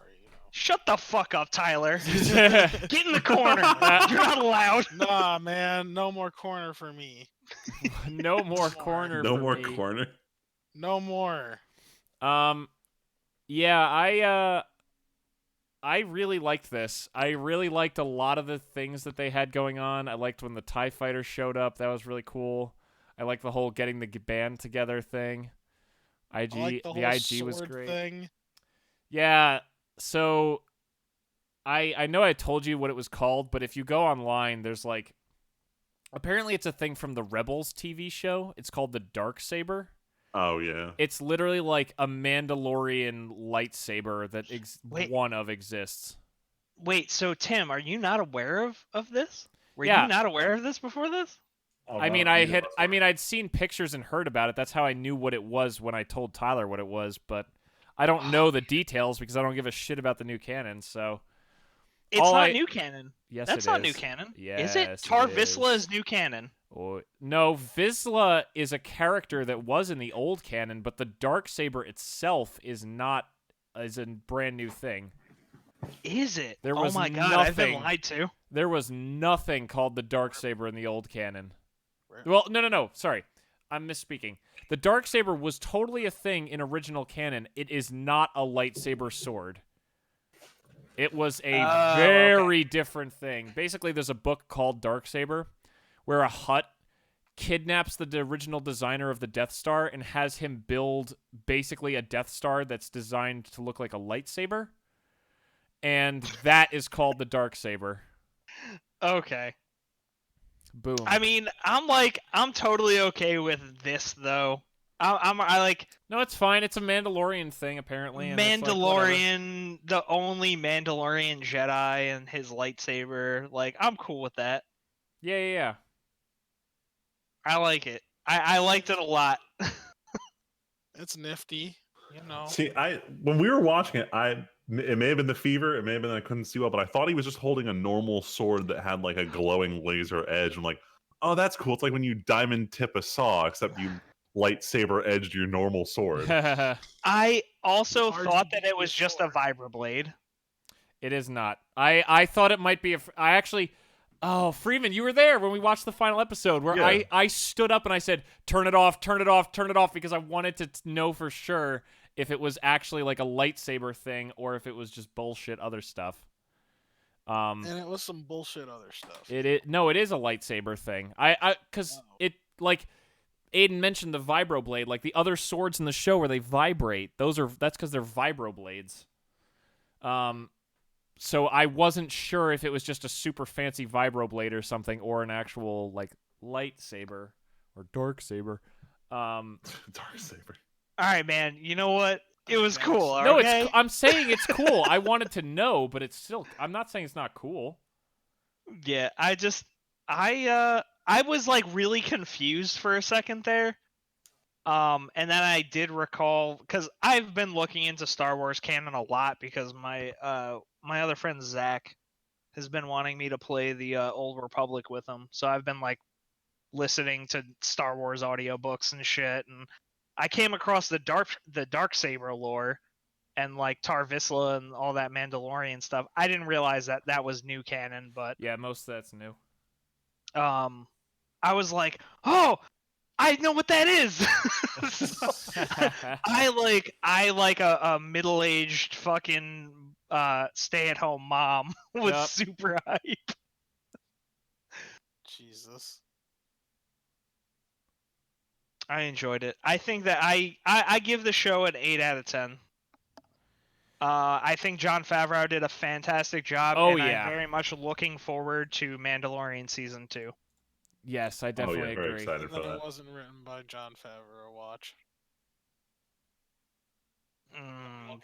Shut the fuck up, Tyler. you know. Get in the corner. You're not allowed. Nah, man, no more corner for me. No more Sorry. corner. No for more me. corner. No more. Yeah, I really liked this. I really liked a lot of the things that they had going on. I liked when the TIE Fighter showed up. That was really cool. I liked the whole getting the band together thing. I like the whole IG was sword great. thing. Yeah, so I know I told you what it was called, but if you go online, there's like apparently it's a thing from the Rebels TV show. It's called the Darksaber. Oh yeah. It's literally like a Mandalorian lightsaber that Wait. one of exists. Wait, so Tim, are you not aware of this? Were Yeah. you not aware of this before this? Oh, I mean, wow, you I'd seen pictures and heard about it. That's how I knew what it was when I told Tyler what it was, but I don't know the details because I don't give a shit about the new canon, so It's All not I- new canon. yes That's it not is. new canon. Is Yes, it? it Tar is. Vizsla is new canon. No, Vizsla is a character that was in the old canon, but the Darksaber itself is a brand new thing. Is it? There Oh was my god, I've been nothing. lied to. There was nothing called the Darksaber in the old canon. Right. Well, no, sorry. I'm misspeaking. The Darksaber was totally a thing in original canon. It is not a lightsaber sword. It was a Oh, very different thing. Basically, there's a book called Darksaber where a Hutt kidnaps the original designer of the Death Star and has him build basically a Death Star that's designed to look like a lightsaber. And that is called the Darksaber. Okay. Boom. I mean, I'm totally okay with this though. I like No, it's fine. It's a Mandalorian thing, apparently. And it's like, whatever. Mandalorian, the only Mandalorian Jedi and his lightsaber. Like, I'm cool with that. Yeah. I like it. I liked it a lot. It's nifty, you know. See, when we were watching it, it may have been the fever, it may have been that I couldn't see well, but I thought he was just holding a normal sword that had like a glowing laser edge. I'm like, oh, that's cool. It's like when you diamond tip a saw, except you lightsaber edged your normal sword. I also It's thought that RGB it was just a sword. vibroblade. It is not. I thought it might be I actually. Oh, Freeman, you were there when we watched the final episode where Yeah. I stood up and I said, turn it off, turn it off, turn it off, because I wanted to know for sure if it was actually like a lightsaber thing or if it was just bullshit other stuff. And it was some bullshit other stuff. No, it is a lightsaber thing. Because Wow. it, like, Aiden mentioned the vibroblade, like the other swords in the show where they vibrate. That's because they're vibroblades. so I wasn't sure if it was just a super fancy vibroblade or something, or an actual like lightsaber or dark saber. Dark saber. All right, man. You know what? It was cool. No, Okay? I'm saying it's cool. I wanted to know, but it's still. I'm not saying it's not cool. Yeah, I was like really confused for a second there. And then I did recall, because I've been looking into Star Wars canon a lot because my other friend Zach has been wanting me to play the Old Republic with him. So I've been like listening to Star Wars audiobooks and shit, and I came across the dark saber lore and like Tar Vizsla and all that Mandalorian stuff. I didn't realize that was new canon, but Yeah, most of that's new. I was like, oh, I know what that is. So, I like a middle-aged fucking stay-at-home mom was Yep. super hype. Jesus. I enjoyed it. I think that I give the show an 8 out of 10. I think Jon Favreau did a fantastic job, Oh, and yeah. I'm very much looking forward to Mandalorian season 2. Yes, I definitely very agree. excited for That that. it wasn't written by Jon Favreau. Watch.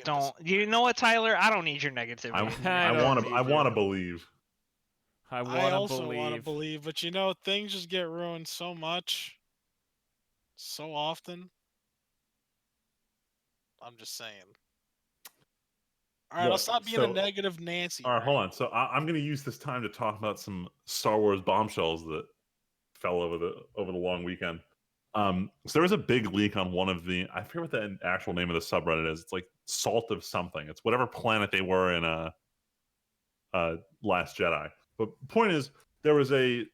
Don't you know what, Tyler? I don't need your negativity. I don't need I want to you. believe. I I want to also want to believe. believe, but you know, things just get ruined so much, so often. I'm just saying. All right, I'll Look, stop being so- a negative Nancy. All right, hold on. So I'm going to use this time to talk about some Star Wars bombshells that fell over the long weekend. So there was a big leak on one of the, I forget what the actual name of the subreddit is. It's like Salt of something. It's whatever planet they were in Last Jedi. But point is, there was the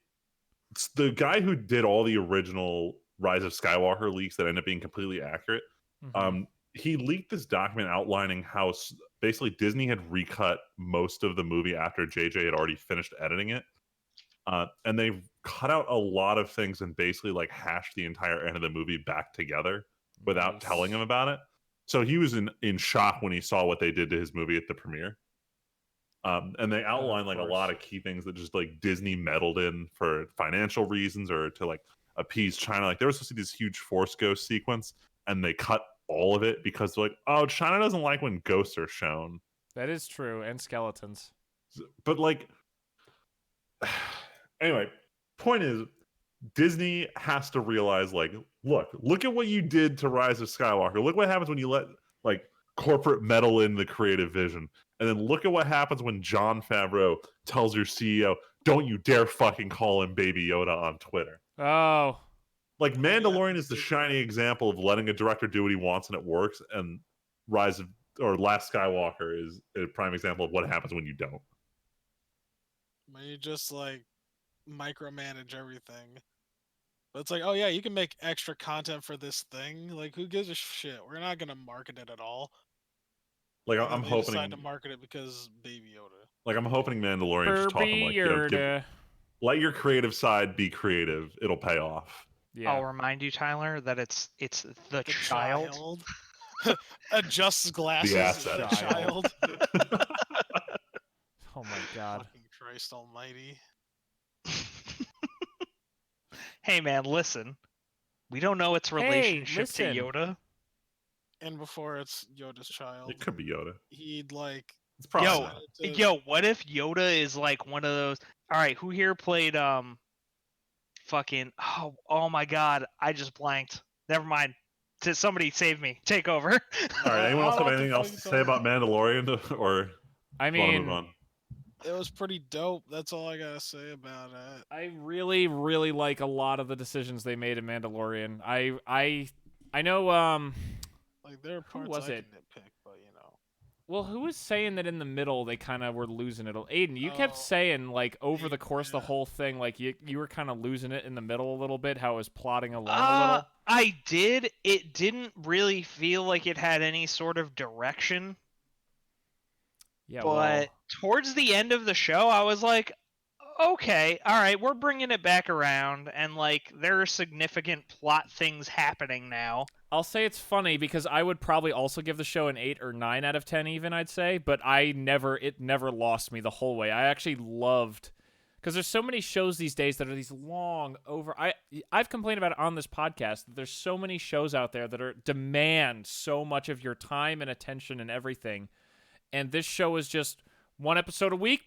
guy who did all the original Rise of Skywalker leaks that ended up being completely accurate. Mhm. He leaked this document outlining how basically Disney had recut most of the movie after JJ had already finished editing it. And they cut out a lot of things and basically like hashed the entire end of the movie back together without Nice. telling him about it. So he was in shock when he saw what they did to his movie at the premiere. And they outlined like a lot of key things that just like Disney meddled in for financial reasons or to like appease China. Like there was supposed to be this huge Force Ghost sequence, and they cut all of it because they're like, oh, China doesn't like when ghosts are shown. That is true, and skeletons. But like, anyway, point is, Disney has to realize, like, look at what you did to Rise of Skywalker. Look what happens when you let like corporate meddle in the creative vision. And then look at what happens when Jon Favreau tells your CEO, don't you dare fucking call him Baby Yoda on Twitter. Oh, Like, Mandalorian is the shining example of letting a director do what he wants and it works. And Last Skywalker is a prime example of what happens when you don't. When you just like micromanage everything. But it's like, oh yeah, you can make extra content for this thing. Like, who gives a shit? We're not gonna market it at all. Like, And then I'm they hoping, decide to market it because Baby Yoda. like, I'm hoping Mandalorian just taught him, like, let your creative side be creative. It'll pay off. yeah. I'll remind you, Tyler, that it's the child. Adjusts glasses. The The asset. child. Oh my god. Fucking Christ Almighty. Hey man, listen. We don't know its relationship to listen. Yoda. And before it's Yoda's child, It could be Yoda. he'd like. It's probably Yo, not. Yo, what if Yoda is like one of those? All right, who here played fucking oh my god, I just blanked. Never mind. Somebody save me. Take over. All right. Anyone else have What the anything fuck else you to say about Mandalorian, or I want to move mean, on? It was pretty dope. That's all I gotta say about it. I really, really like a lot of the decisions they made in Mandalorian. I know. Like there are parts was I it? can nitpick, but you know. Well, who was saying that in the middle they kind of were losing it? Aiden, you kept Oh, saying like over the course of yeah. the whole thing, like you were kind of losing it in the middle a little bit. How it was plotting along a little. I did. It didn't really feel like it had any sort of direction. Yeah, But towards the end of the show, I was like, okay, all right, we're bringing it back around, and like there are significant plot things happening now. I'll say it's funny because I would probably also give the show an 8 or 9 out of 10 even, I'd say, but it never lost me the whole way. I actually loved, because there's so many shows these days that are these long I've complained about it on this podcast that there's so many shows out there that demand so much of your time and attention and everything. And this show is just one episode a week,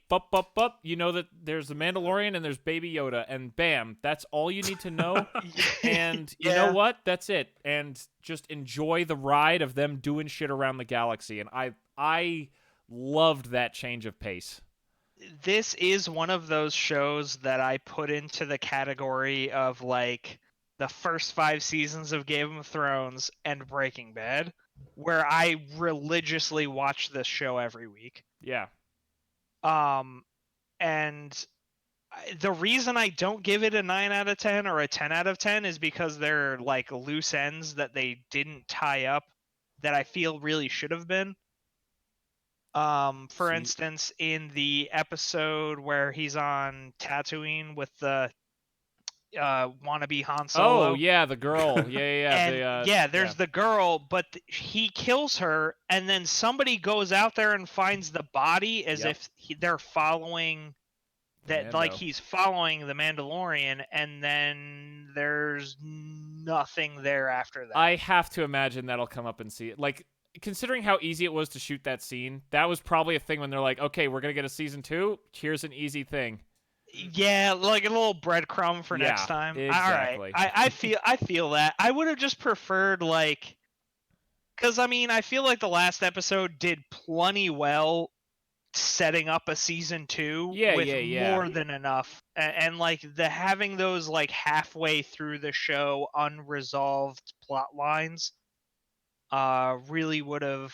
you know that there's the Mandalorian and there's Baby Yoda, and bam, that's all you need to know. And you know what? That's it. And just enjoy the ride of them doing shit around the galaxy. And I loved that change of pace. This is one of those shows that I put into the category of like the first 5 seasons of Game of Thrones and Breaking Bad, where I religiously watch this show every week. Yeah. And the reason I don't give it a 9 out of 10 or a 10 out of 10 is because they're like loose ends that they didn't tie up that I feel really should have been. For instance, in the episode where he's on Tatooine with the wannabe Han Solo. Oh yeah, the girl. Yeah. There's the girl, but he kills her, and then somebody goes out there and finds the body as if they're following that, like he's following the Mandalorian, and then there's nothing there after that. I have to imagine that'll come up and see it. Like, considering how easy it was to shoot that scene, that was probably a thing when they're like, okay, we're gonna get a season 2. Here's an easy thing. Yeah, like a little breadcrumb for next time. Exactly. All right. I feel that. I would have just preferred like, because I mean, I feel like the last episode did plenty well setting up a season 2 with more than enough, and like having those like halfway through the show unresolved plot lines really would have.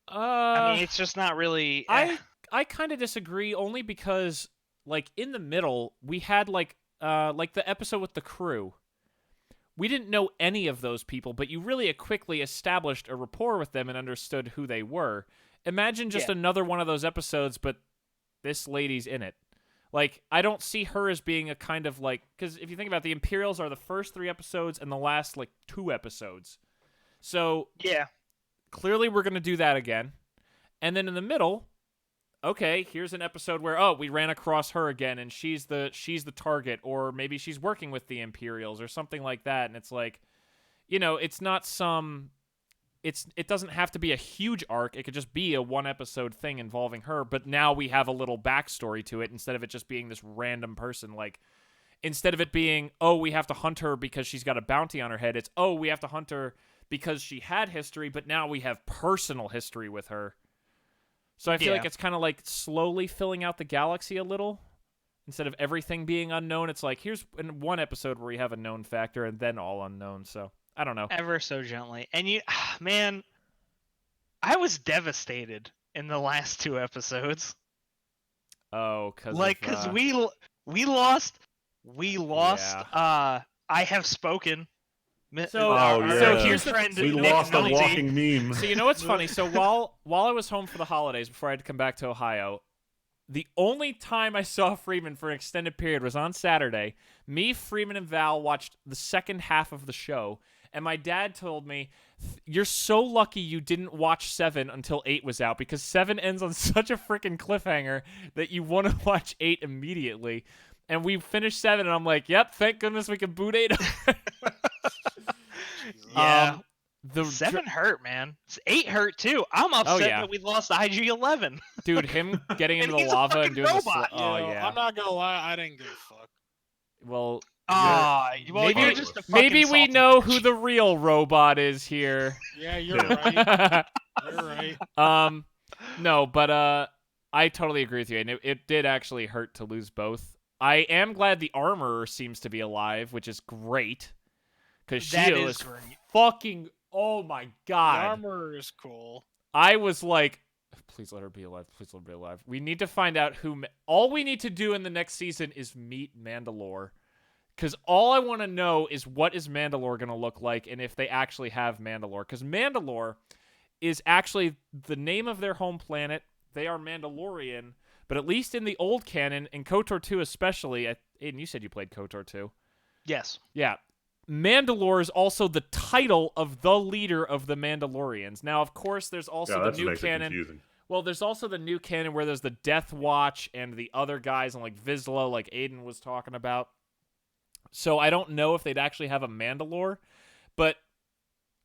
I mean, it's just not really. I kind of disagree, only because, like, in the middle, we had, like the episode with the crew. We didn't know any of those people, but you really quickly established a rapport with them and understood who they were. Imagine just another one of those episodes, but this lady's in it. Like, I don't see her as being a kind of, like... Because if you think about it, the Imperials are the first 3 episodes and the last, like, 2 episodes. So, clearly we're going to do that again. And then in the middle... Okay, here's an episode where we ran across her again, and she's the target, or maybe she's working with the Imperials or something like that. And it's like, it's not it doesn't have to be a huge arc. It could just be a 1 episode thing involving her. But now we have a little backstory to it instead of it just being this random person. Like, instead of it being, we have to hunt her because she's got a bounty on her head. It's, we have to hunt her because she had history, but now we have personal history with her. So I feel like it's kind of like slowly filling out the galaxy a little. Instead of everything being unknown, it's like, here's in 1 episode where we have a known factor and then all unknown. So, I don't know. Ever so gently. And man, I was devastated in the last 2 episodes. Oh, because we lost. I have spoken. So here's we lost a walking meme. So you know what's funny? So while I was home for the holidays before I had to come back to Ohio, the only time I saw Freeman for an extended period was on Saturday. Me, Freeman, and Val watched the second half of the show, and my dad told me, "You're so lucky you didn't watch 7 until 8 was out, because 7 ends on such a freaking cliffhanger that you want to watch 8 immediately." And we finished 7, and I'm like, "Yep, thank goodness we can boot 8." Yeah. 7 hurt, man. 8 hurt too. I'm upset that we lost IG-11. Dude, him getting into the lava and doing robot. yeah. I'm not gonna lie, I didn't give a fuck. Well, maybe we know who the real robot is here. Yeah, you're right. You're right. No, but I totally agree with you, and it did actually hurt to lose both. I am glad the armorer seems to be alive, which is great. Because she is fucking... Oh, my God. The armor is cool. I was like, please let her be alive. Please let her be alive. We need to find out who... All we need to do in the next season is meet Mandalore. Because all I want to know is what is Mandalore going to look like and if they actually have Mandalore. Because Mandalore is actually the name of their home planet. They are Mandalorian. But at least in the old canon, in KOTOR 2 especially, Aiden, you said you played KOTOR 2. Yes. Yeah. Mandalore is also the title of the leader of the Mandalorians. Now, of course, there's also the new canon. Well, there's also the new canon where there's the Death Watch and the other guys, and like Vizsla, like Aiden was talking about. So I don't know if they'd actually have a Mandalore, but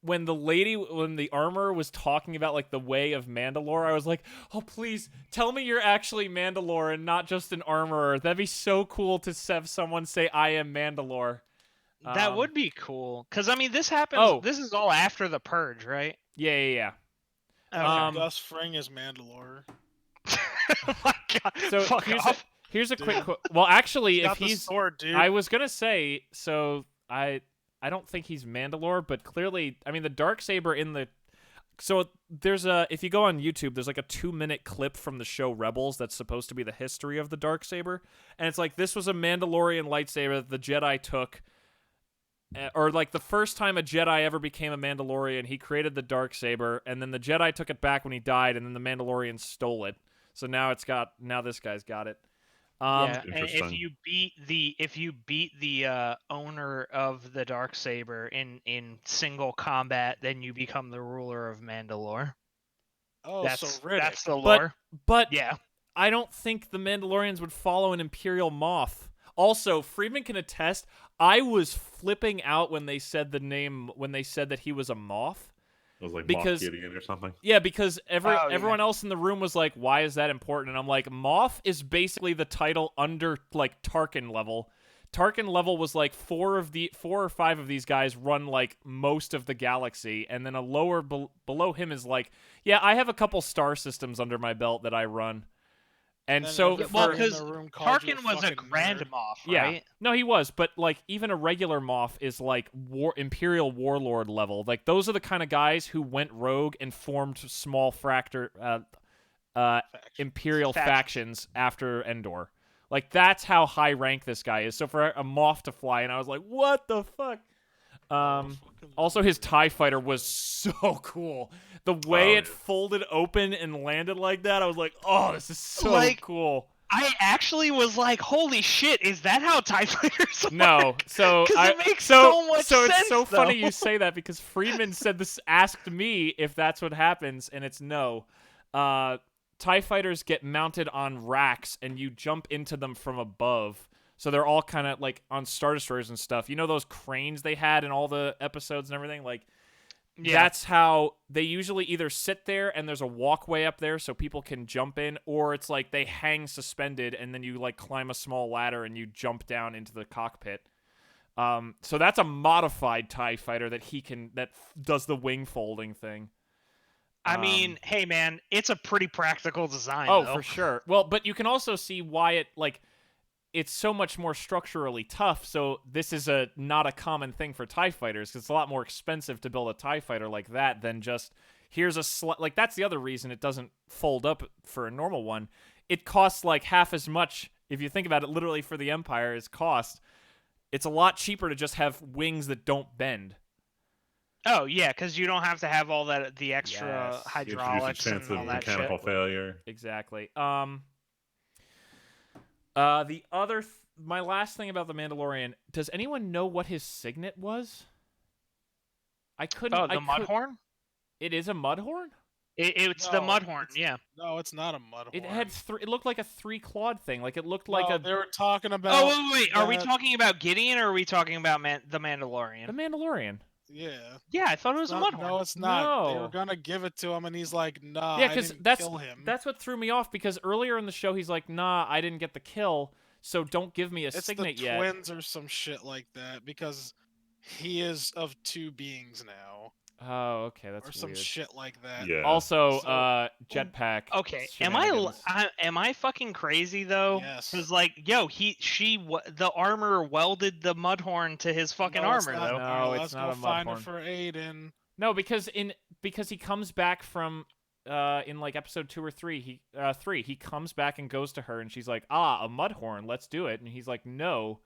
when the armor was talking about like the way of Mandalore, I was like, oh, please tell me you're actually Mandalore and not just an armorer. That'd be so cool to have someone say, I am Mandalore. That would be cool. Because, I mean, this happens, this is all after the Purge, right? Yeah. Gus Fring is Mandalore. Oh my God. So Fuck off. Here's a quick well, actually, if Got the he's sword, dude. I was gonna say, so I don't think he's Mandalore, but clearly, I mean, the Darksaber in the so there's if you go on YouTube, there's like a 2-minute clip from the show Rebels that's supposed to be the history of the Darksaber, and it's like this was a Mandalorian lightsaber that the Jedi took, or like the first time a Jedi ever became a Mandalorian, he created the Darksaber, and then the Jedi took it back when he died, and then the Mandalorians stole it. So now this guy's got it. Yeah, and if you beat the owner of the Darksaber in single combat, then you become the ruler of Mandalore. Oh, that's the but, lore. But yeah, I don't think the Mandalorians would follow an Imperial Moth. Also, Friedman can attest, I was flipping out when they said that he was a Moth. It was like Moff Gideon or something. Yeah, because everyone else in the room was like, why is that important? And I'm like, Moff is basically the title under like Tarkin level. Tarkin level was like 4 or 5 of these guys run like most of the galaxy, and then a lower below him is like, yeah, I have a couple star systems under my belt that I run. And so, because Tarkin was a Grand Moff, right? Yeah. No, he was, but like even a regular Moff is like Imperial Warlord level. Like those are the kind of guys who went rogue and formed small Imperial factions after Endor. Like that's how high rank this guy is. So for a Moff to fly, and I was like, what the fuck? Also, his TIE fighter was so cool. The way it folded open and landed like that, I was like, oh, this is so cool. I actually was like, holy shit, is that how TIE fighters work? No, so it makes so much sense, it's so though. funny you say that, because Friedman asked me if that's what happens, and it's no. TIE fighters get mounted on racks, and you jump into them from above. So they're all kind of like on Star Destroyers and stuff. You know those cranes they had in all the episodes and everything? Like, that's how they usually either sit there and there's a walkway up there so people can jump in, or it's like they hang suspended and then you like climb a small ladder and you jump down into the cockpit. So that's a modified TIE fighter that does the wing folding thing. I mean, hey man, it's a pretty practical design. Oh, though. for sure. Well, but you can also see why it's so much more structurally tough, so this is not a common thing for TIE fighters, because it's a lot more expensive to build a TIE fighter like that than just, here's like, that's the other reason it doesn't fold up for a normal one. It costs like half as much, if you think about it literally for the Empire, is cost. It's a lot cheaper to just have wings that don't bend. Oh, yeah, because you don't have to have all the extra hydraulics and all that mechanical shit. failure. Exactly. My last thing about the Mandalorian, does anyone know what his signet was? I couldn't. Oh, the Mudhorn? It is a Mudhorn? It's the Mudhorn, yeah. No, it's not a Mudhorn. It had it looked like a 3-clawed thing. Like it looked like they were talking about. Oh, wait. Are we talking about Gideon, or are we talking about the Mandalorian? The Mandalorian. Yeah. Yeah, I thought it was a Mudhorn. No, it's not. No. They were gonna give it to him, and he's like, "Nah, yeah, because that's kill him." That's what threw me off, because earlier in the show he's like, "Nah, I didn't get the kill, so don't give me a signet yet." It's the twins or some shit like that, because he is of 2 beings now. Oh, okay, that's or some weird. shit like that. Yeah. Also, jetpack. Okay, am I fucking crazy though? Yes. Because like, the armor welded the Mudhorn to his fucking armor though. No, Let's it's not go a find Mudhorn. it for Aiden. No, because he comes back from in like episode 2 or 3, he comes back and goes to her, and she's like, a Mudhorn, let's do it, and he's like, no.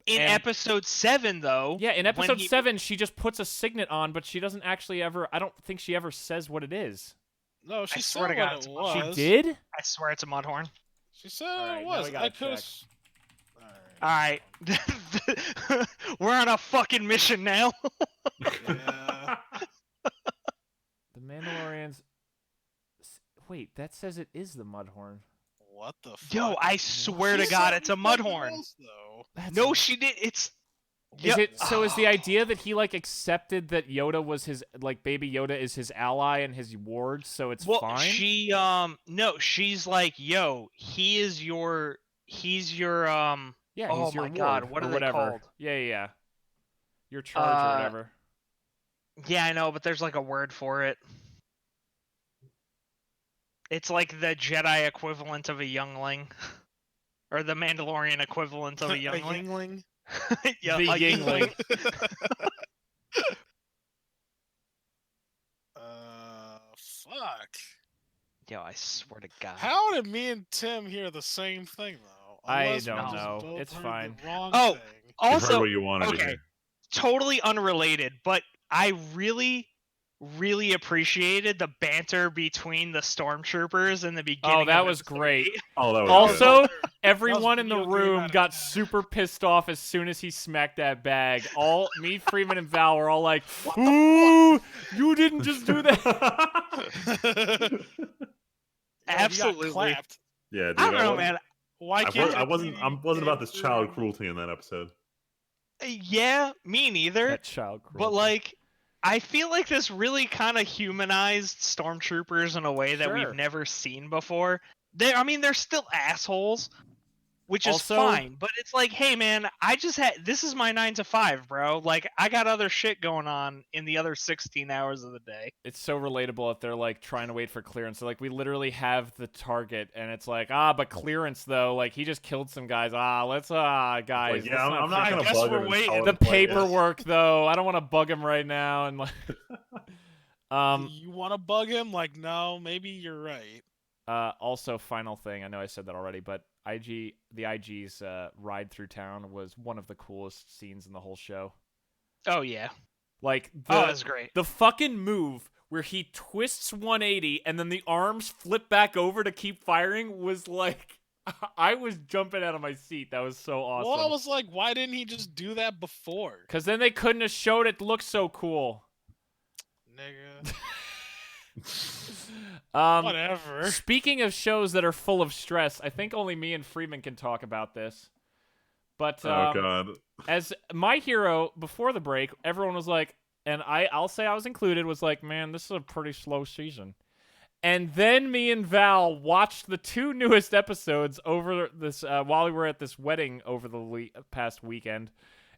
In episode 7, though. Yeah, in episode 7, she just puts a signet on, but she doesn't actually ever. I don't think she ever says what it is. No, she swear said to what God, it it's a was. She did? I swear it's a mudhorn. She said All what right, it now was. we gotta I could have. check. All right, we're on a fucking mission now. Yeah. The Mandalorians. Wait, that says it is the Mudhorn. What the fuck? Yo, I swear She to God, said it's a something mudhorn. else, though. That's No, she did. It's Is yeah. it so? Is the idea that he like accepted that Yoda was his like Baby Yoda is his ally and his ward, so it's Well, fine? she no, she's like, yo, he's your Yeah, oh he's your my ward God, what or are they whatever. called? Yeah. Your charge or Uh, whatever. Yeah, I know, but there's like a word for it. It's like the Jedi equivalent of a youngling, or the Mandalorian equivalent of a A youngling. yingling. Yeah, The a Yingling. Fuck. Yo, I swear to God. How did me and Tim hear the same thing though? I Unless we don't just know. both It's heard fine. The wrong Oh, thing. You heard Also, what you wanted to okay, hear. totally unrelated, but I really appreciated the banter between the stormtroopers in the beginning. Oh, that of was episode great. 8. Oh, that was good. Also, everyone in the video game room out of got 10. super pissed off as soon as he smacked that bag. All me, Freeman, and Val were all like, "Ooh, you didn't just do that." Yo, he got Absolutely. clapped. Yeah, dude. I don't know, wasn't- man. Why I, can't I the wasn't. I TV wasn't about this game child room- cruelty in that episode. Yeah, me neither. That child But cruelty. like, I feel like this really kind of humanized stormtroopers in a way that Sure. we've never seen before. I mean, they're still assholes, which is Also- fine. But it's like, hey, man, I just had this is my 9 to 5, bro. Like, I got other shit going on in the other 16 hours of the day. It's so relatable if they're like trying to wait for clearance. So like we literally have the target, and it's like but clearance though. Like he just killed some guys. Let's guys. Like, yeah, let's I'm not freaking- gonna guess bug we're him. and waiting. tell him the to play this. paperwork though. I don't want to bug him right now. And like, You want to bug him? Like, no, maybe you're right. also final thing. I know I said that already, but the IG's ride through town was one of the coolest scenes in the whole show. Oh yeah. Like That's great. the fucking move where he twists 180 and then the arms flip back over to keep firing was like I was jumping out of my seat. That was so awesome. Well, I was like, why didn't he just do that before? Because then they couldn't have showed it looked so cool. Nigga. Um, Whatever. speaking of shows that are full of stress, I think only me and Freeman can talk about this. But Oh god. as My Hero, before the break, everyone was like, and I'll say I was included, was like, man, this is a pretty slow season. And then me and Val watched the 2 newest episodes over this while we were at this wedding over the past weekend.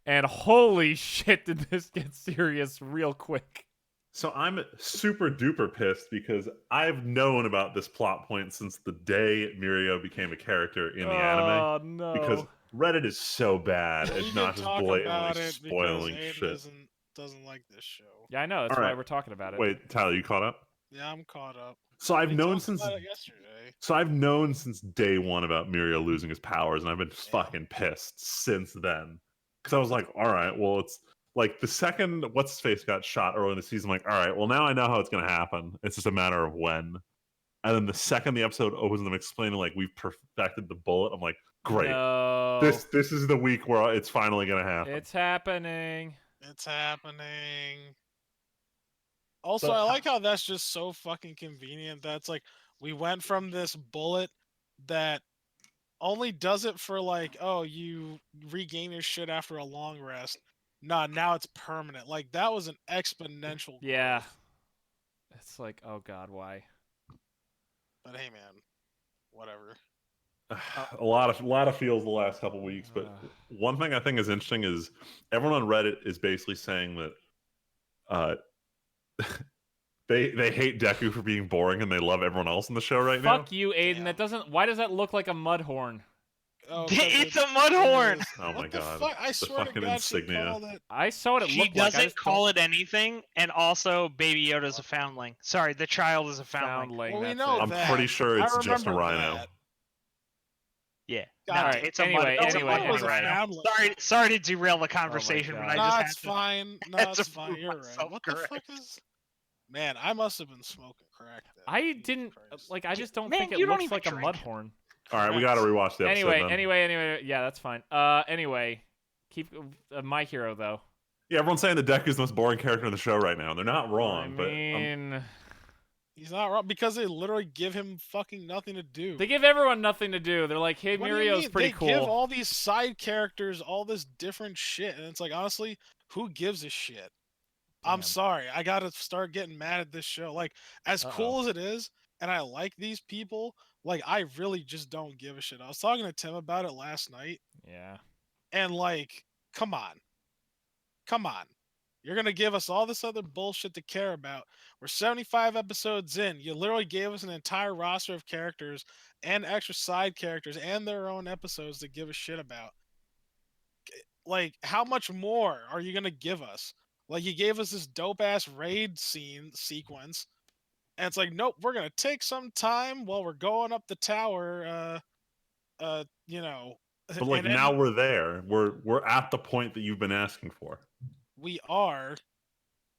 And holy shit, did this get serious real quick. So I'm super duper pissed because I've known about this plot point since the day Mirio became a character in the anime. Oh, no. Because Reddit is so bad We at can not just talk about blatantly it spoiling because shit. Aiden doesn't like this show. Yeah, I know. That's All why right. we're talking about it. Wait, Tyler, you caught up? Yeah, I'm caught up. So I've We known talked since about it yesterday. I've known since day one about Mirio losing his powers, and I've been Yeah. fucking pissed since then. Because I was like, all right, well, it's like the second what's his face got shot early in the season, I'm like, all right, well now I know how it's gonna happen. It's just a matter of when. And then the second the episode opens, them explaining like we've perfected the bullet. I'm like, great. No. This is the week where it's finally gonna happen. It's happening. It's happening. Also, But- I like how that's just so fucking convenient. That's like we went from this bullet that only does it for like, oh, you regain your shit after a long rest. Nah, now it's permanent. Like that was an exponential. Yeah. growth. It's like, oh god, why? But hey, man, whatever. a lot of feels the last couple weeks, but one thing I think is interesting is everyone on Reddit is basically saying that they hate Deku for being boring and they love everyone else in the show right now. Fuck you, Aiden. Damn. That doesn't. Why does that look like a mud horn? Oh, 'cause It's a it mudhorn. is. Oh my What the God. fuck? I The swear to fucking God, she insignia. called it. I saw what it She looked like. doesn't call it anything, and also Baby Yoda's a foundling. Sorry, the child is a foundling. Foundling. Well, we that's know it. I'm that. pretty sure I it's just a remember rhino. that. Yeah. God No, damn. it's a Anyway, mud. It's anyway, a mud was a anyway. foundling. Sorry to derail the conversation, but God. I No, just it's had to. fine. No, had to it's fine. prove You're right. myself What the fuck correct. is? Man, I must have been smoking crack then. I Jesus didn't Christ. like. I just don't Man, think it you don't looks even like a drink. Mudhorn. All right, we got to rewatch the episode. Anyway. Yeah, that's fine. Anyway, keep my hero though. Yeah, everyone's saying the Deku is the most boring character in the show right now. They're not wrong, I but mean, He's not wrong because they literally give him fucking nothing to do. they give everyone nothing to do. They're like, hey, What do you Mirio's mean? pretty They cool. give all these side characters all this different shit, and it's like, honestly, who gives a shit? I'm Damn. sorry, I gotta start getting mad at this show. Like, as Uh-oh. cool as it is, and I like these people, like, I really just don't give a shit. I was talking to Tim about it last night, Yeah. and like, come on. You're gonna give us all this other bullshit to care about. We're 75 episodes in. You literally gave us an entire roster of characters and extra side characters and their own episodes to give a shit about. Like, how much more are you gonna give us? Like, you gave us this dope ass raid scene sequence, and it's like, nope, we're gonna take some time while we're going up the tower. You know, but like and then now we're there. We're at the point that you've been asking for. we are.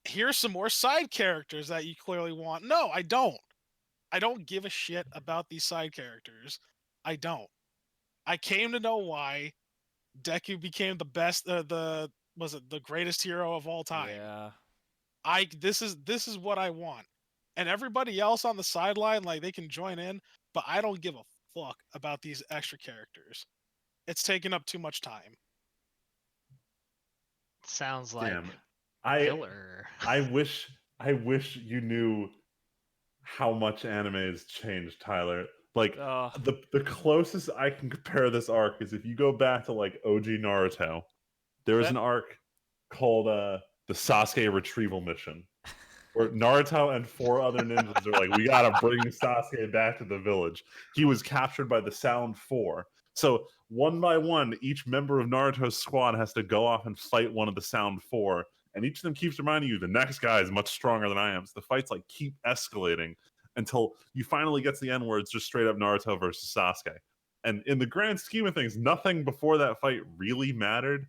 Here's some more side characters that you clearly want. No, I don't. I don't give a shit about these side characters. I don't. I came to know why Deku became the best. Was it the greatest hero of all time? Yeah. This is what I want. And everybody else on the sideline, like, they can join in, but I don't give a fuck about these extra characters. It's taking up too much time. Sounds like Damn, killer. I wish you knew how much anime has changed, Tyler. Like the closest I can compare this arc is if you go back to like OG Naruto, there was an arc called the Sasuke retrieval mission, where Naruto and 4 other ninjas are like, we gotta bring Sasuke back to the village. He was captured by the Sound Four. So one by one, each member of Naruto's squad has to go off and fight one of the Sound Four, and each of them keeps reminding you the next guy is much stronger than I am. So the fights like keep escalating until you finally get to the end where it's just straight up Naruto versus Sasuke. And in the grand scheme of things, nothing before that fight really mattered,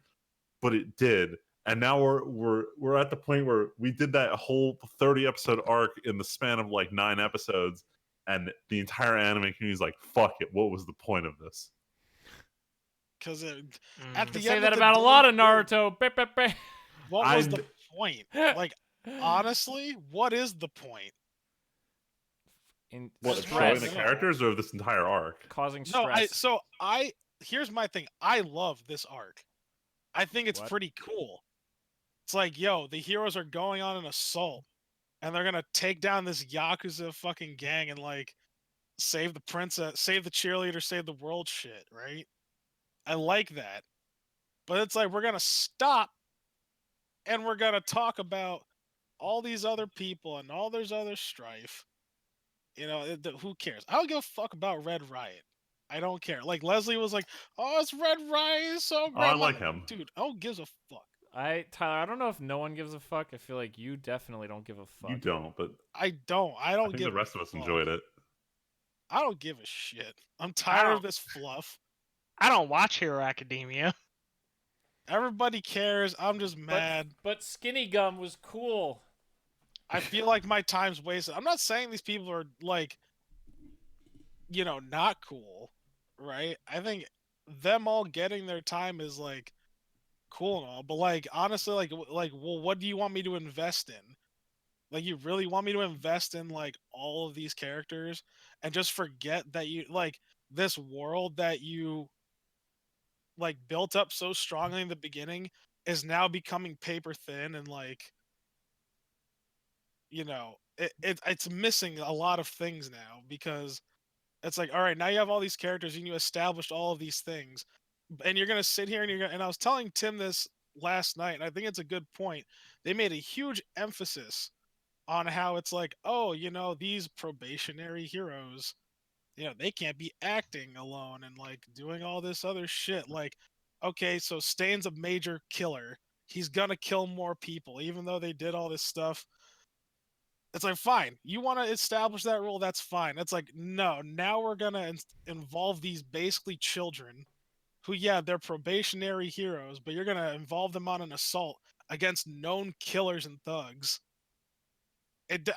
but it did. And now we're at the point where we did that whole 30 episode arc in the span of like 9 episodes, and the entire anime community is like, "Fuck it, what was the point of this?" Because at You the say end that of the about a day, lot of Naruto. what was the point? Like, honestly, what is the point? In What, stress, showing the characters or this entire arc? causing No, stress. here's my thing. I love this arc. I think it's What? pretty cool. It's like, yo, the heroes are going on an assault, and they're gonna take down this Yakuza fucking gang and like save the princess, save the cheerleader, save the world shit, right? I like that. But it's like, we're gonna stop and we're gonna talk about all these other people and all there's other strife. You know, who cares? I don't give a fuck about Red Riot. I don't care. Like, Leslie was like, "Oh, it's Red Riot, it's so great." I I'm like him. Dude, I don't give a fuck. Tyler, I don't know if no one gives a fuck. I feel like you definitely don't give a fuck. You don't, but I don't I think give the rest of us a fuck. enjoyed it. I don't give a shit. I'm tired of this fluff. I don't watch Hero Academia. Everybody cares. I'm just mad. But Skinny Gum was cool. I feel like my time's wasted. I'm not saying these people are like, you know, not cool, right? I think them all getting their time is like cool and all, but like, honestly, well, what do you want me to invest in? Like, you really want me to invest in like all of these characters and just forget that you like this world that you like built up so strongly in the beginning is now becoming paper thin, and like, you know, it's missing a lot of things now, because it's like, all right, now you have all these characters and you established all of these things, and you're gonna sit here and and I was telling Tim this last night, and I think it's a good point. They made a huge emphasis on how it's like, oh, you know, these probationary heroes, you know, they can't be acting alone and like doing all this other shit. Like, okay, so Stain's a major killer. He's gonna kill more people, even though they did all this stuff. It's like, fine, you want to establish that rule, that's fine. It's like, no, now we're gonna involve these basically children who, yeah, they're probationary heroes, but you're gonna involve them on an assault against known killers and thugs.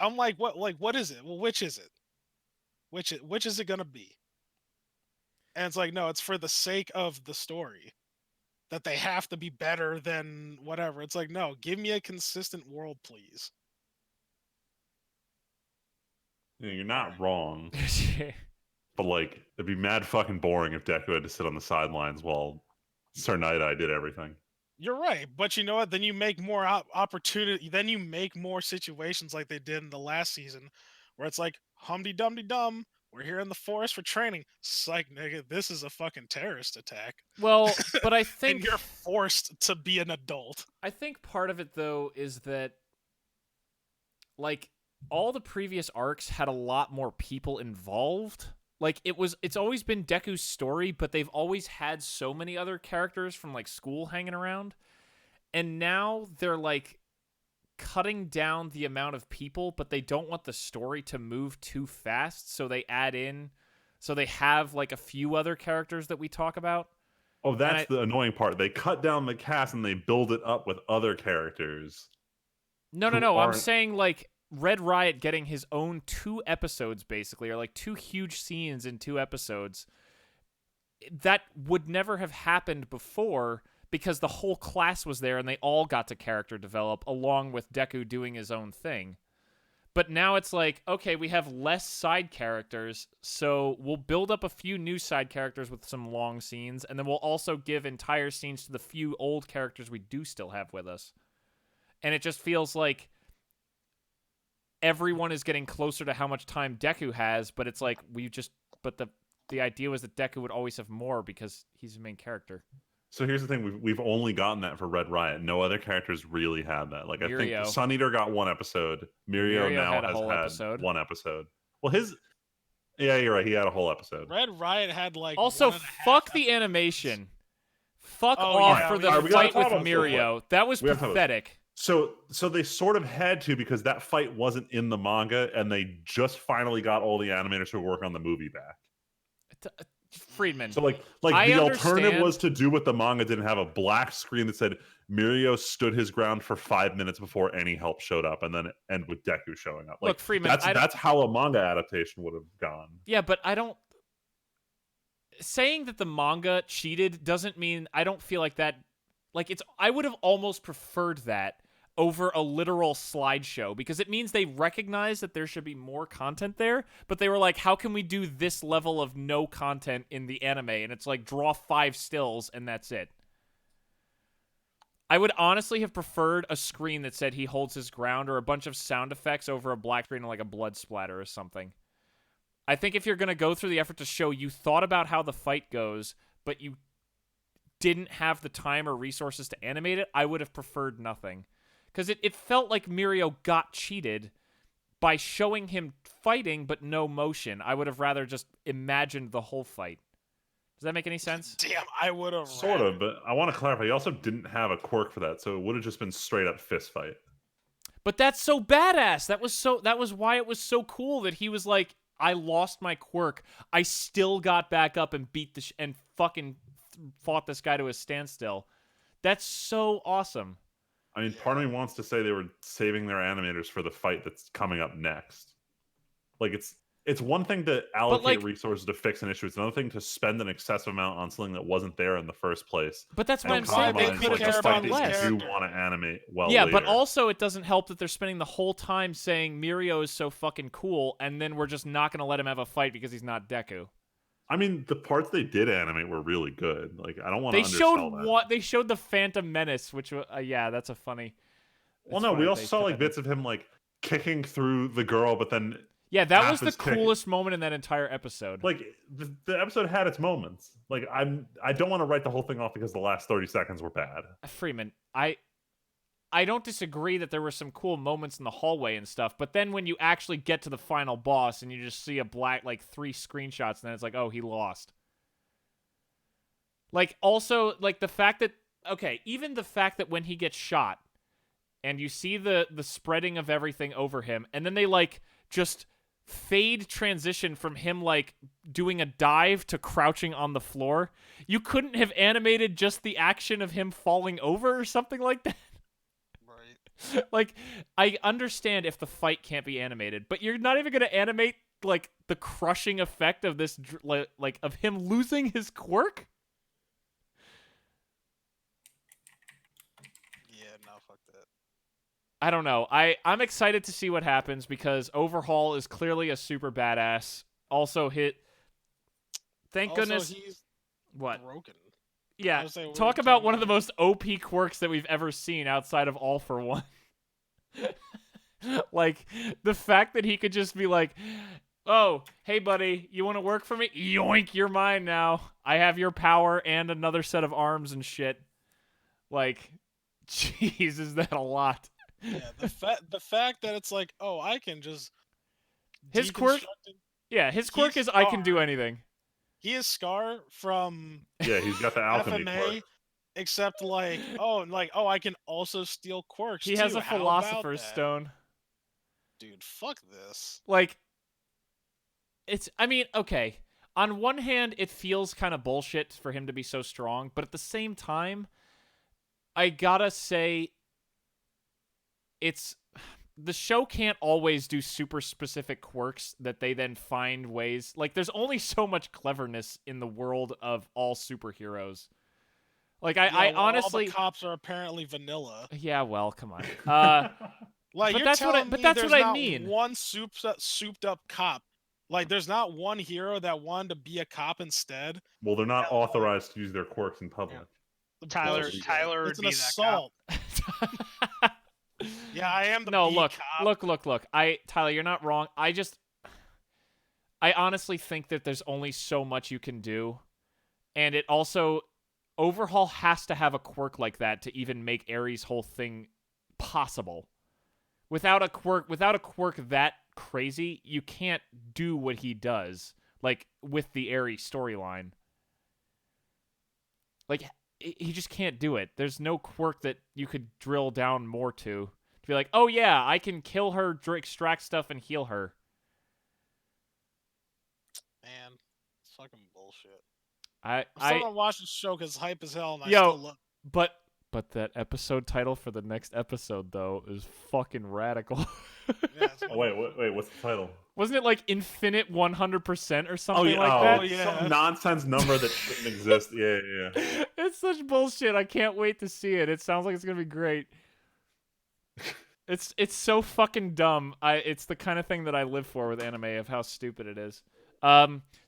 I'm like, what is it? Well, which is it? Which is it gonna be? And it's like, no, it's for the sake of the story that they have to be better than whatever. It's like, no, give me a consistent world, please. You're not wrong, but like it'd be mad fucking boring if Deku had to sit on the sidelines while Sir Night-Eye did everything. You're right, but you know what? Then you make more opportunity. Then you make more situations like they did in the last season, where it's like humdy dumdy dum. We're here in the forest for training. Psych, nigga, this is a fucking terrorist attack. Well, but I And think you're forced to be an adult. I think part of it though is that like all the previous arcs had a lot more people involved. Like it's always been Deku's story, but they've always had so many other characters from like school hanging around. And now they're like cutting down the amount of people, but they don't want the story to move too fast, so they have like a few other characters that we talk about. Oh, that's the annoying part. They cut down the cast and they build it up with other characters. No. I'm saying like Red Riot getting his own 2 episodes basically, or like 2 huge scenes in 2 episodes. That would never have happened before because the whole class was there and they all got to character develop along with Deku doing his own thing. But now it's like, okay, we have less side characters, so we'll build up a few new side characters with some long scenes, and then we'll also give entire scenes to the few old characters we do still have with us. And it just feels like everyone is getting closer to how much time Deku has, but it's like but the idea was that Deku would always have more because he's the main character. So here's the thing: we've only gotten that for Red Riot. No other characters really had that. Like Mirio. I think Sun Eater got 1 episode. Mirio now had a has whole had episode. 1 episode. Well, yeah, you're right. He had a whole episode. Red Riot had like Also, 1.5 fuck the animation. Fuck Oh, off yeah. for the Alright, we gotta fight with talk about this real Mirio. That was We have to talk about pathetic. So they sort of had to because that fight wasn't in the manga, and they just finally got all the animators who work on the movie back. Friedman. So like I the alternative understand. was to do what the manga didn't have, a black screen that said Mirio stood his ground for 5 minutes before any help showed up, and then end with Deku showing up. Like, Look, Friedman, that's how a manga adaptation would have gone. Yeah, but I don't... Saying that the manga cheated doesn't mean I don't feel like that... Like, I would have almost preferred that over a literal slideshow, because it means they recognize that there should be more content there, but they were like, how can we do this level of no content in the anime? And it's like, draw 5 stills and that's it. I would honestly have preferred a screen that said he holds his ground, or a bunch of sound effects over a black screen and like a blood splatter or something. I think if you're going to go through the effort to show you thought about how the fight goes, but you didn't have the time or resources to animate it, I would have preferred nothing. Because it felt like Mirio got cheated by showing him fighting but no motion. I would have rather just imagined the whole fight. Does that make any sense? Damn, I would have. Sort of, but I want to clarify. You also didn't have a quirk for that, so it would have just been straight up fist fight. But that's so badass. That was why it was so cool that he was like, I lost my quirk. I still got back up and beat and fucking fought this guy to a standstill. That's so awesome. I mean, part of me wants to say they were saving their animators for the fight that's coming up next. Like, it's one thing to allocate resources to fix an issue. It's another thing to spend an excessive amount on something that wasn't there in the first place. But that's what I'm saying. They could have just done less. You want to animate well. Yeah, later. but also it doesn't help that they're spending the whole time saying Mirio is so fucking cool, and then we're just not going to let him have a fight because he's not Deku. I mean, the parts they did animate were really good. Like, I don't want to undersell that. They showed the Phantom Menace, which yeah, that's a funny. Well, no, we also saw like bits of him like kicking through the girl, but then yeah, that was the coolest moment in that entire episode. Like the episode had its moments. Like I don't want to write the whole thing off because the last 30 seconds were bad. Freeman, I don't disagree that there were some cool moments in the hallway and stuff, but then when you actually get to the final boss and you just see a black, like 3 screenshots, and then it's like, oh, he lost. Like, also, like, the fact that, okay, even the fact that when he gets shot, and you see the spreading of everything over him, and then they, like, just fade transition from him, like, doing a dive to crouching on the floor, you couldn't have animated just the action of him falling over or something like that? Like, I understand if the fight can't be animated, but you're not even going to animate, like, the crushing effect of this, like, of him losing his quirk? Yeah, no, fuck that. I don't know. I'm excited to see what happens because Overhaul is clearly a super badass. Also hit. Thank Also, goodness. he's What? broken. Yeah. I was saying, we Talk were about talking one of the about- most OP quirks that we've ever seen outside of All for One. Like, the fact that he could just be like, oh, hey, buddy, you want to work for me? Yoink, you're mine now. I have your power and another set of arms and shit. Like, jeez, is that a lot? Yeah, the fact that it's like, oh, I can just His quirk? deconstruct it. Yeah, his quirk He's is I can do Scar. anything. He is Scar from Yeah, he's got the alchemy FMA, quirk. except like, I can also steal quirks. He has too. a How about philosopher's that? stone. Dude, fuck this. Like, I mean, okay. On one hand, it feels kind of bullshit for him to be so strong, but at the same time, I gotta say, the show can't always do super specific quirks that they then find ways. Like, there's only so much cleverness in the world of all superheroes. Like, I honestly, all the cops are apparently vanilla. yeah, well, come on. Like, But you're that's what telling me that's there's what I not mean. one souped up cop. Like, there's not one hero that wanted to be a cop instead. Well, they're not authorized to use their quirks in public. Tyler Bullshit. would It's an be that cop. assault. Yeah, I am the No, B look, cop. look. Tyler, you're not wrong. I honestly think that there's only so much you can do, and it also Overhaul has to have a quirk like that to even make Ares' whole thing possible. Without a quirk that crazy, you can't do what he does, like with the Ares storyline. Like, he just can't do it. There's no quirk that you could drill down more to be like, oh yeah, I can kill her, extract stuff, and heal her. Man, it's fucking bullshit. I'm still gonna watch the show because hype as hell, and I Yo. still love. But that episode title for the next episode though is fucking radical. Yeah, it's Oh, wait, what's the title? Wasn't it like Infinite 100% or something yeah, like that? Oh, yeah. Some nonsense number that shouldn't exist. Yeah. It's such bullshit. I can't wait to see it. It sounds like it's gonna be great. It's so fucking dumb. It's the kind of thing that I live for with anime, of how stupid it is.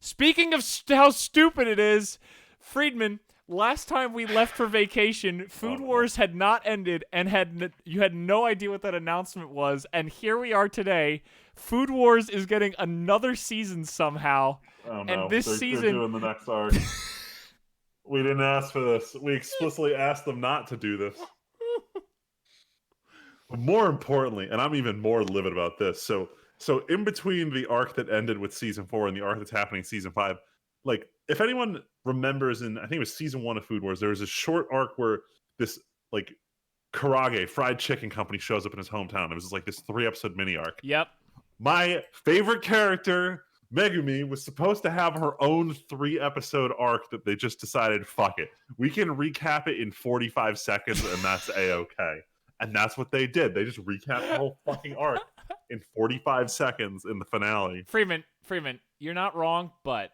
Speaking of how stupid it is, Friedman, last time we left for vacation, Food Wars had not ended, and you had no idea what that announcement was, and here we are today. Food Wars is getting another season somehow. Oh no, And this they're season- doing the next arc. We didn't ask for this. We explicitly asked them not to do this. But more importantly, and I'm even more livid about this. So in between the arc that ended with season 4 and the arc that's happening in season 5, like, if anyone remembers, in I think it was season 1 of Food Wars, there was a short arc where this like Karage fried chicken company shows up in his hometown. It was like this 3-episode mini arc. Yep. My favorite character, Megumi, was supposed to have her own 3-episode arc that they just decided, fuck it, we can recap it in 45 seconds and that's a-okay. And that's what they did. They just recapped the whole fucking arc in 45 seconds in the finale. Freeman, you're not wrong, but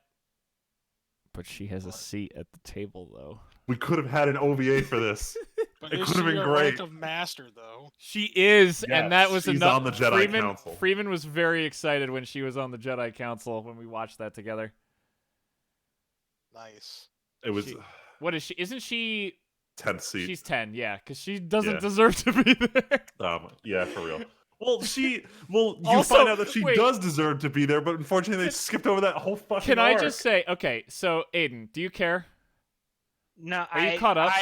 she has a seat at the table, though. We could have had an OVA for this. But It is could have she been a great. rank of master though? She is, Yes, and that was she's enough. on the Jedi Council. Freeman was very excited when she was on the Jedi Council when we watched that together. Nice. It was What is she? Isn't she? 10th seat. She's 10, yeah, because she doesn't Yeah. deserve to be there. Yeah, for real. Well, you Also, find out that she wait. does deserve to be there, but unfortunately they skipped over that whole fucking Can I arc. just say, okay, so Aiden, do you care? No, Are you caught up?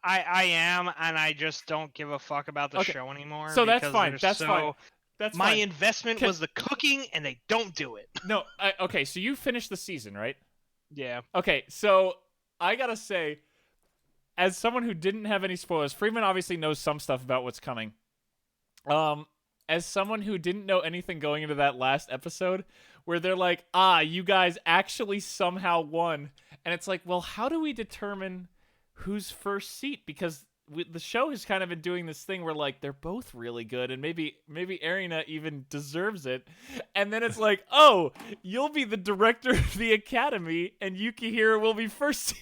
I am, and I just don't give a fuck about the Okay. show anymore. So that's because fine. they're That's so- fine. That's My fine. investment was the cooking, and they don't do it. No, okay, so you finished the season, right? Yeah. Okay, so I gotta say, as someone who didn't have any spoilers, Freeman obviously knows some stuff about what's coming. As someone who didn't know anything going into that last episode, where they're like, you guys actually somehow won. And it's like, well, how do we determine who's first seat? Because the show has kind of been doing this thing where like they're both really good, and maybe Arena even deserves it, and then it's like, oh, you'll be the director of the academy, and Yukihiro will be first.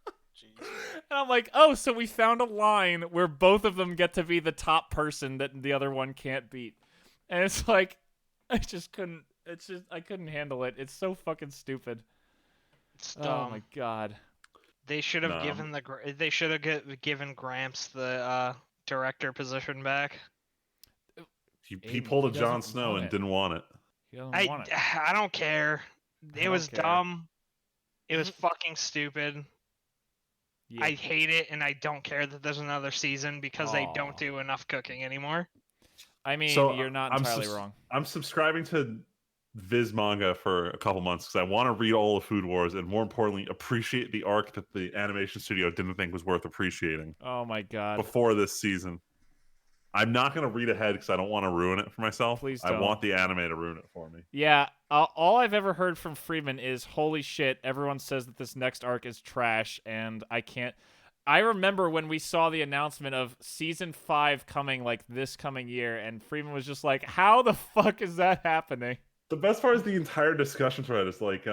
Jeez. And I'm like, oh, so we found a line where both of them get to be the top person that the other one can't beat, and it's like, I couldn't handle it. It's so fucking stupid. It's Oh dumb. my god. They should have given Gramps the director position back. He pulled a He Jon doesn't Snow want and it. didn't want it. He doesn't I want it. I don't care. I It don't was care. dumb. It was fucking stupid. Yeah. I hate it, and I don't care that there's another season because they Aw. don't do enough cooking anymore. I mean, So you're not I'm entirely wrong. I'm subscribing to Viz manga for a couple months because I want to read all of Food Wars and, more importantly, appreciate the arc that the animation studio didn't think was worth appreciating Oh my god. before this season. I'm not going to read ahead because I don't want to ruin it for myself. Please I don't. want the anime to ruin it for me. Yeah, all I've ever heard from Freeman is, holy shit, everyone says that this next arc is trash, and I can't... I remember when we saw the announcement of Season 5 coming, like, this coming year, and Freeman was just like, how the fuck is that happening? The best part is the entire discussion thread is like,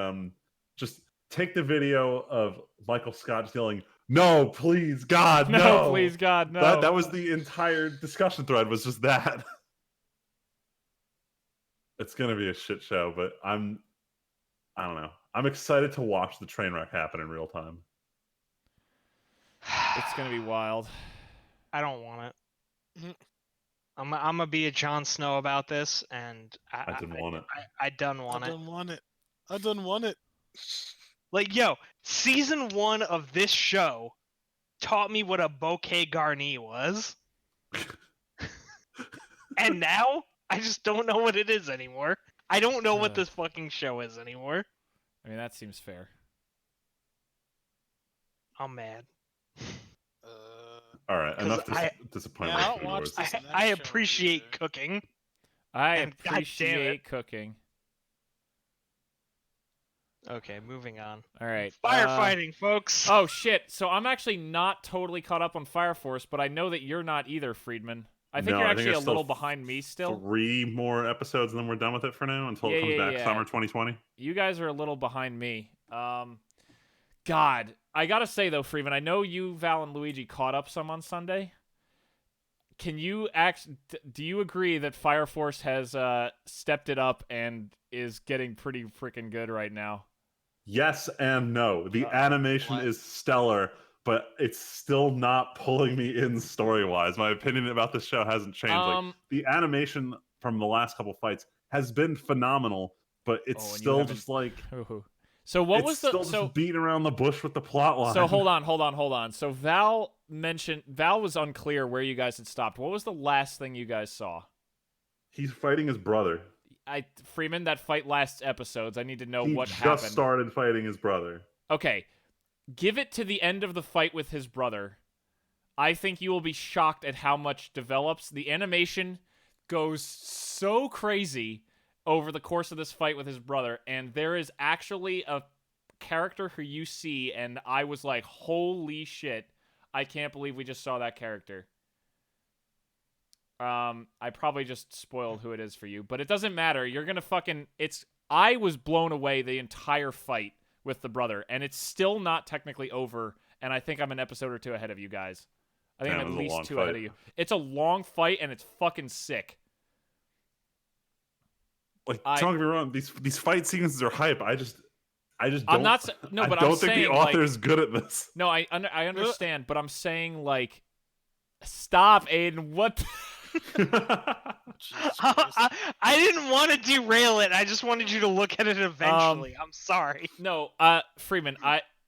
just take the video of Michael Scott just yelling, "No, please, God, no!" No, please, God, no. That was the entire discussion thread, was just that. It's gonna be a shit show, but I don't know. I'm excited to watch the train wreck happen in real time. It's gonna be wild. I don't want it. Mhm. I'm gonna be a Jon Snow about this, and I didn't want it. I done want I it. don't want it. I don't want it. Like, yo, season 1 of this show taught me what a bouquet garni was, and now I just don't know what it is anymore. I don't know what this fucking show is anymore. I mean, that seems fair. I'm mad. All right, 'Cause enough I- disappointment. Yeah, I with don't Food watch Wars. this next I show appreciate either. cooking. I And goddamn it. appreciate cooking. Okay, moving on. All right. Firefighting, folks. Oh, shit. So I'm actually not totally caught up on Fire Force, but I know that you're not either, Friedman. I think No, you're I think actually it's a little still behind me still. 3 more episodes, and then we're done with it for now until Yeah, it comes yeah, back yeah. summer 2020. You guys are a little behind me. God, I gotta say though, Freeman, I know you, Val, and Luigi caught up some on Sunday. Can you do you agree that Fire Force has stepped it up and is getting pretty freaking good right now? Yes and no. The animation what? is stellar, but it's still not pulling me in story-wise. My opinion about this show hasn't changed. Like, the animation from the last couple fights has been phenomenal, but it's Oh, and you still haven't- just like Ooh. So what it's was still the just beating around the bush with the plot line. So hold on. So Val was unclear where you guys had stopped. What was the last thing you guys saw? He's fighting his brother. Freeman, that fight lasts episodes. I need to know He what just happened. started fighting his brother. Okay. Give it to the end of the fight with his brother. I think you will be shocked at how much develops. The animation goes so crazy over the course of this fight with his brother, and there is actually a character who you see, and I was like, holy shit, I can't believe we just saw that character. I probably just spoiled who it is for you, but it doesn't matter. You're gonna I was blown away the entire fight with the brother, and it's still not technically over, and I think I'm an episode or 2 ahead of you guys. I think Damn, I'm it at was a least long 2 fight. ahead of you. It's a long fight, and it's fucking sick. Like, don't get me wrong, these fight sequences are hype. I just don't. I'm not no, but I don't I'm think saying, the like, author's good at this. No, I understand, but I'm saying, like, stop, Aiden. What? Jesus Christ. I didn't want to derail it. I just wanted you to look at it eventually. I'm sorry. No, Freeman,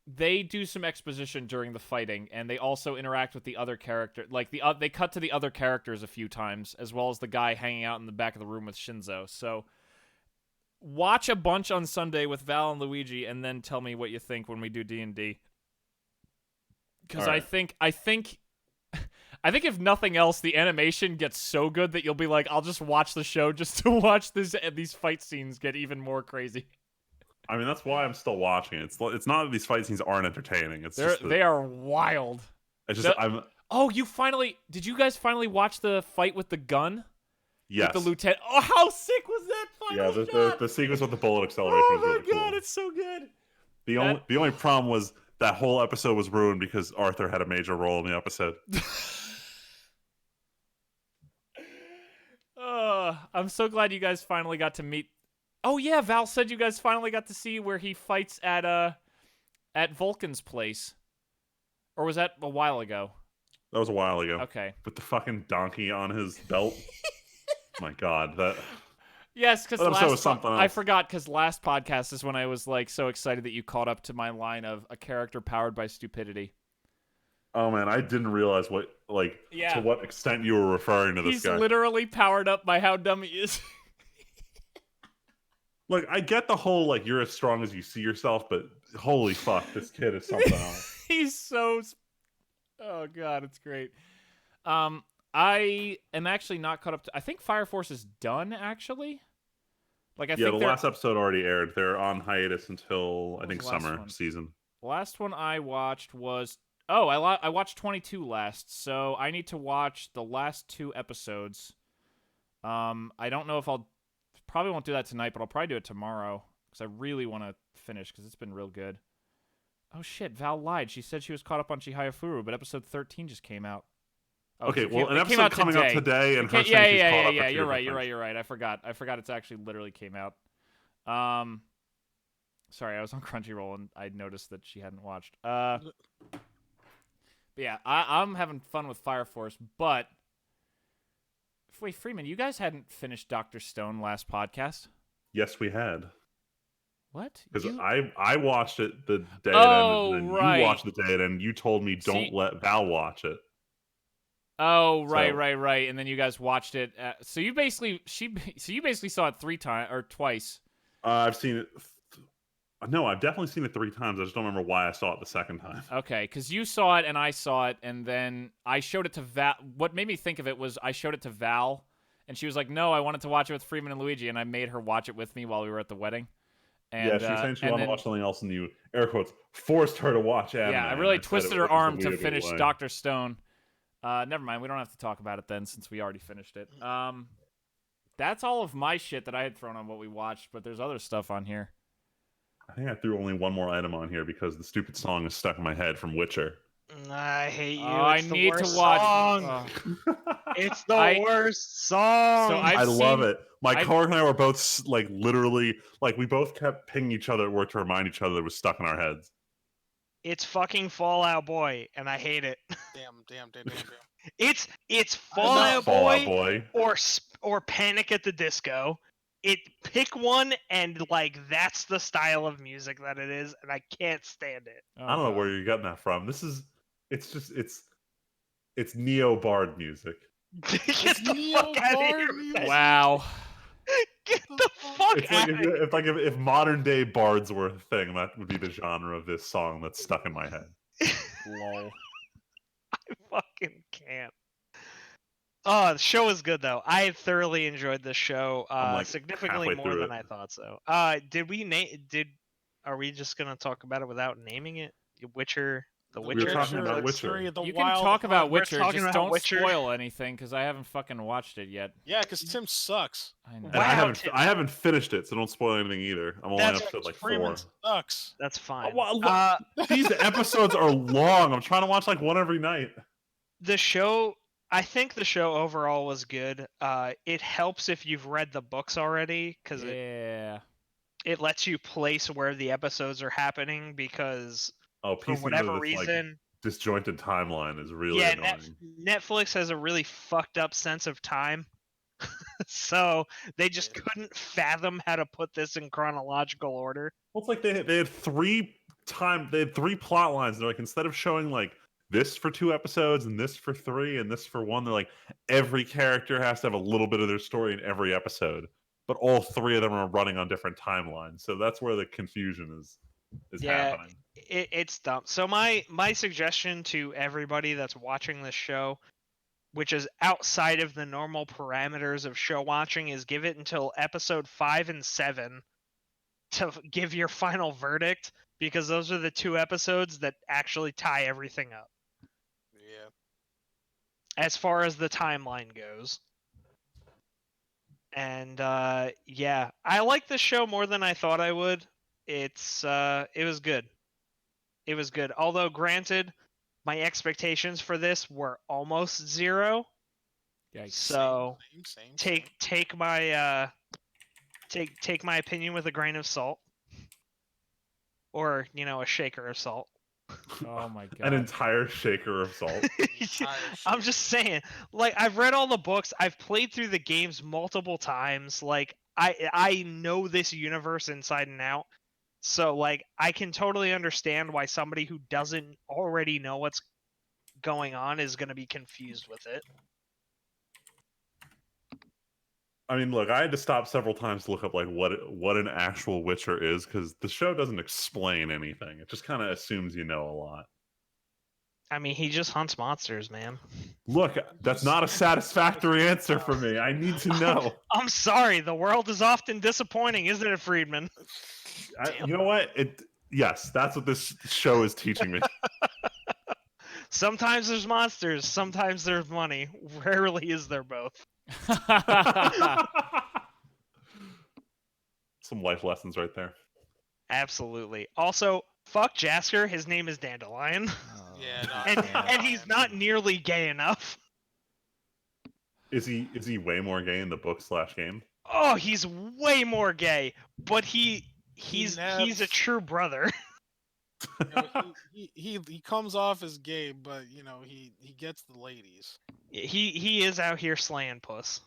they do some exposition during the fighting, and they also interact with the other character. Like, they cut to the other characters a few times, as well as the guy hanging out in the back of the room with Shinzo. So, watch a bunch on Sunday with Val and Luigi, and then tell me what you think when we do D&D. Because All right. I think if nothing else, the animation gets so good that you'll be like, I'll just watch the show just to watch these fight scenes get even more crazy. I mean, that's why I'm still watching it. It's not that these fight scenes aren't entertaining. It's just that They are wild. It's just Oh, did you guys finally watch the fight with the gun? yes. With the lieutenant. Oh, how sick was that final shot? The sequence with the bullet acceleration was Oh really my god, cool. it's so good. The only problem was that whole episode was ruined because Arthur had a major role in the episode. I'm so glad you guys finally got to meet. Oh yeah, Val said you guys finally got to see where he fights at Vulcan's place. Or was that a while ago? That was a while ago. Okay. With the fucking donkey on his belt. My god, that. Yes, because something else. I forgot because last podcast is when I was like so excited that you caught up to my line of a character powered by stupidity. Oh man, I didn't realize to what extent you were referring to this guy. He's literally powered up by how dumb he is. Like, I get the whole like you're as strong as you see yourself, but holy fuck, this kid is something else. He's so. Oh god, it's great. I am actually not caught up to. I think Fire Force is done actually. Like I think the last episode already aired. They're on hiatus until I think summer season. The last one I watched was I watched 22 last, so I need to watch the last 2 episodes. I don't know if probably won't do that tonight, but I'll probably do it tomorrow because I really want to finish because it's been real good. Oh shit, Val lied. She said she was caught up on Chihaya Furu, but episode 13 just came out. Oh, okay, well, an episode coming out today, and her saying she's caught up. Yeah. You're right. I forgot it actually literally came out. Sorry, I was on Crunchyroll and I noticed that she hadn't watched. But yeah, I'm having fun with Fire Force, but wait, Freeman, you guys hadn't finished Dr. Stone last podcast? Yes, we had. What? Because I watched it the day it ended, and then right. you watched the day it ended, and you told me don't let Val watch it. Oh, right. And then you guys watched it. So you basically saw it 3 times or twice. I've seen it. No, I've definitely seen it 3 times. I just don't remember why I saw it the second time. Okay, because you saw it and I saw it, and then I showed it to Val. What made me think of it was I showed it to Val, and she was like, "No, I wanted to watch it with Freeman and Luigi," and I made her watch it with me while we were at the wedding. And, yeah, she was saying she wanted to watch something else, and you, air quotes, forced her to watch anime. Yeah, I really twisted her arm to finish Dr. Stone. Never mind, we don't have to talk about it then since we already finished it. That's all of my shit that I had thrown on what we watched, but there's other stuff on here. I think I threw only one more item on here because the stupid song is stuck in my head from Witcher. I hate you. I need to watch. It's the worst song. So I love it. My coworker and I were both like literally like we both kept pinging each other at work to remind each other that it was stuck in our heads. It's fucking Fallout Boy, and I hate it. Damn. It's Fallout Boy, Boy or Panic at the Disco. Pick one, and like that's the style of music that it is, and I can't stand it. I don't know where you're getting that from. It's neo bard music. Get the fuck out of here! Wow. Get the fuck out of here! If modern day bards were a thing, that would be the genre of this song that's stuck in my head. Lol. I fucking can't. Oh, the show is good though. I thoroughly enjoyed this show. Significantly more than I thought so. Are we just gonna talk about it without naming it? Witcher. The Witcher. We're talking about Witcher. You can talk about Witcher, just don't spoil anything because I haven't fucking watched it yet. Yeah, because Tim sucks. I know. And I haven't finished it, so don't spoil anything either. I'm only on episode like 4. Sucks. That's fine. These episodes are long. I'm trying to watch like one every night. I think the show overall was good. It helps if you've read the books already because it lets you place where the episodes are happening because for whatever reason, like, disjointed timeline is really annoying. Netflix has a really fucked up sense of time, so they just couldn't fathom how to put this in chronological order. Well, it's like they had 3 plot lines. They're like, instead of showing like this for 2 episodes and this for 3 and this for 1, they're like every character has to have a little bit of their story in every episode, but all 3 of them are running on different timelines. So that's where the confusion is happening. It's dumb. So my suggestion to everybody that's watching this show, which is outside of the normal parameters of show watching, is give it until episode 5 and 7 to give your final verdict, because those are the 2 episodes that actually tie everything up. as far as the timeline goes. And yeah, I like the show more than I thought I would. It was good. It was good. Although granted, my expectations for this were almost zero. Yikes. So Same. take my take my opinion with a grain of salt, or a shaker of salt. Oh my god. An entire shaker of salt. I'm just saying, like, I've read all the books, I've played through the games multiple times, like I know this universe inside and out. So like I can totally understand why somebody who doesn't already know what's going on is going to be confused with it. I mean, look, I had to stop several times to look up like what an actual Witcher is, because the show doesn't explain anything. It just kind of assumes you know a lot. I mean, he just hunts monsters, man. Look, that's not a satisfactory answer for me. I need to know. I'm sorry, the world is often disappointing, isn't it, Friedman? You know what? Yes, that's what this show is teaching me. Sometimes there's monsters, sometimes there's money. Rarely is there both. Some life lessons right there. Absolutely. Also, fuck Jasker. His name is Dandelion. Yeah, no, and he's not nearly gay enough. Is he way more gay in the book/game? Oh, he's way more gay, but he's a true brother. He comes off as gay, but he gets the ladies. He is out here slaying puss.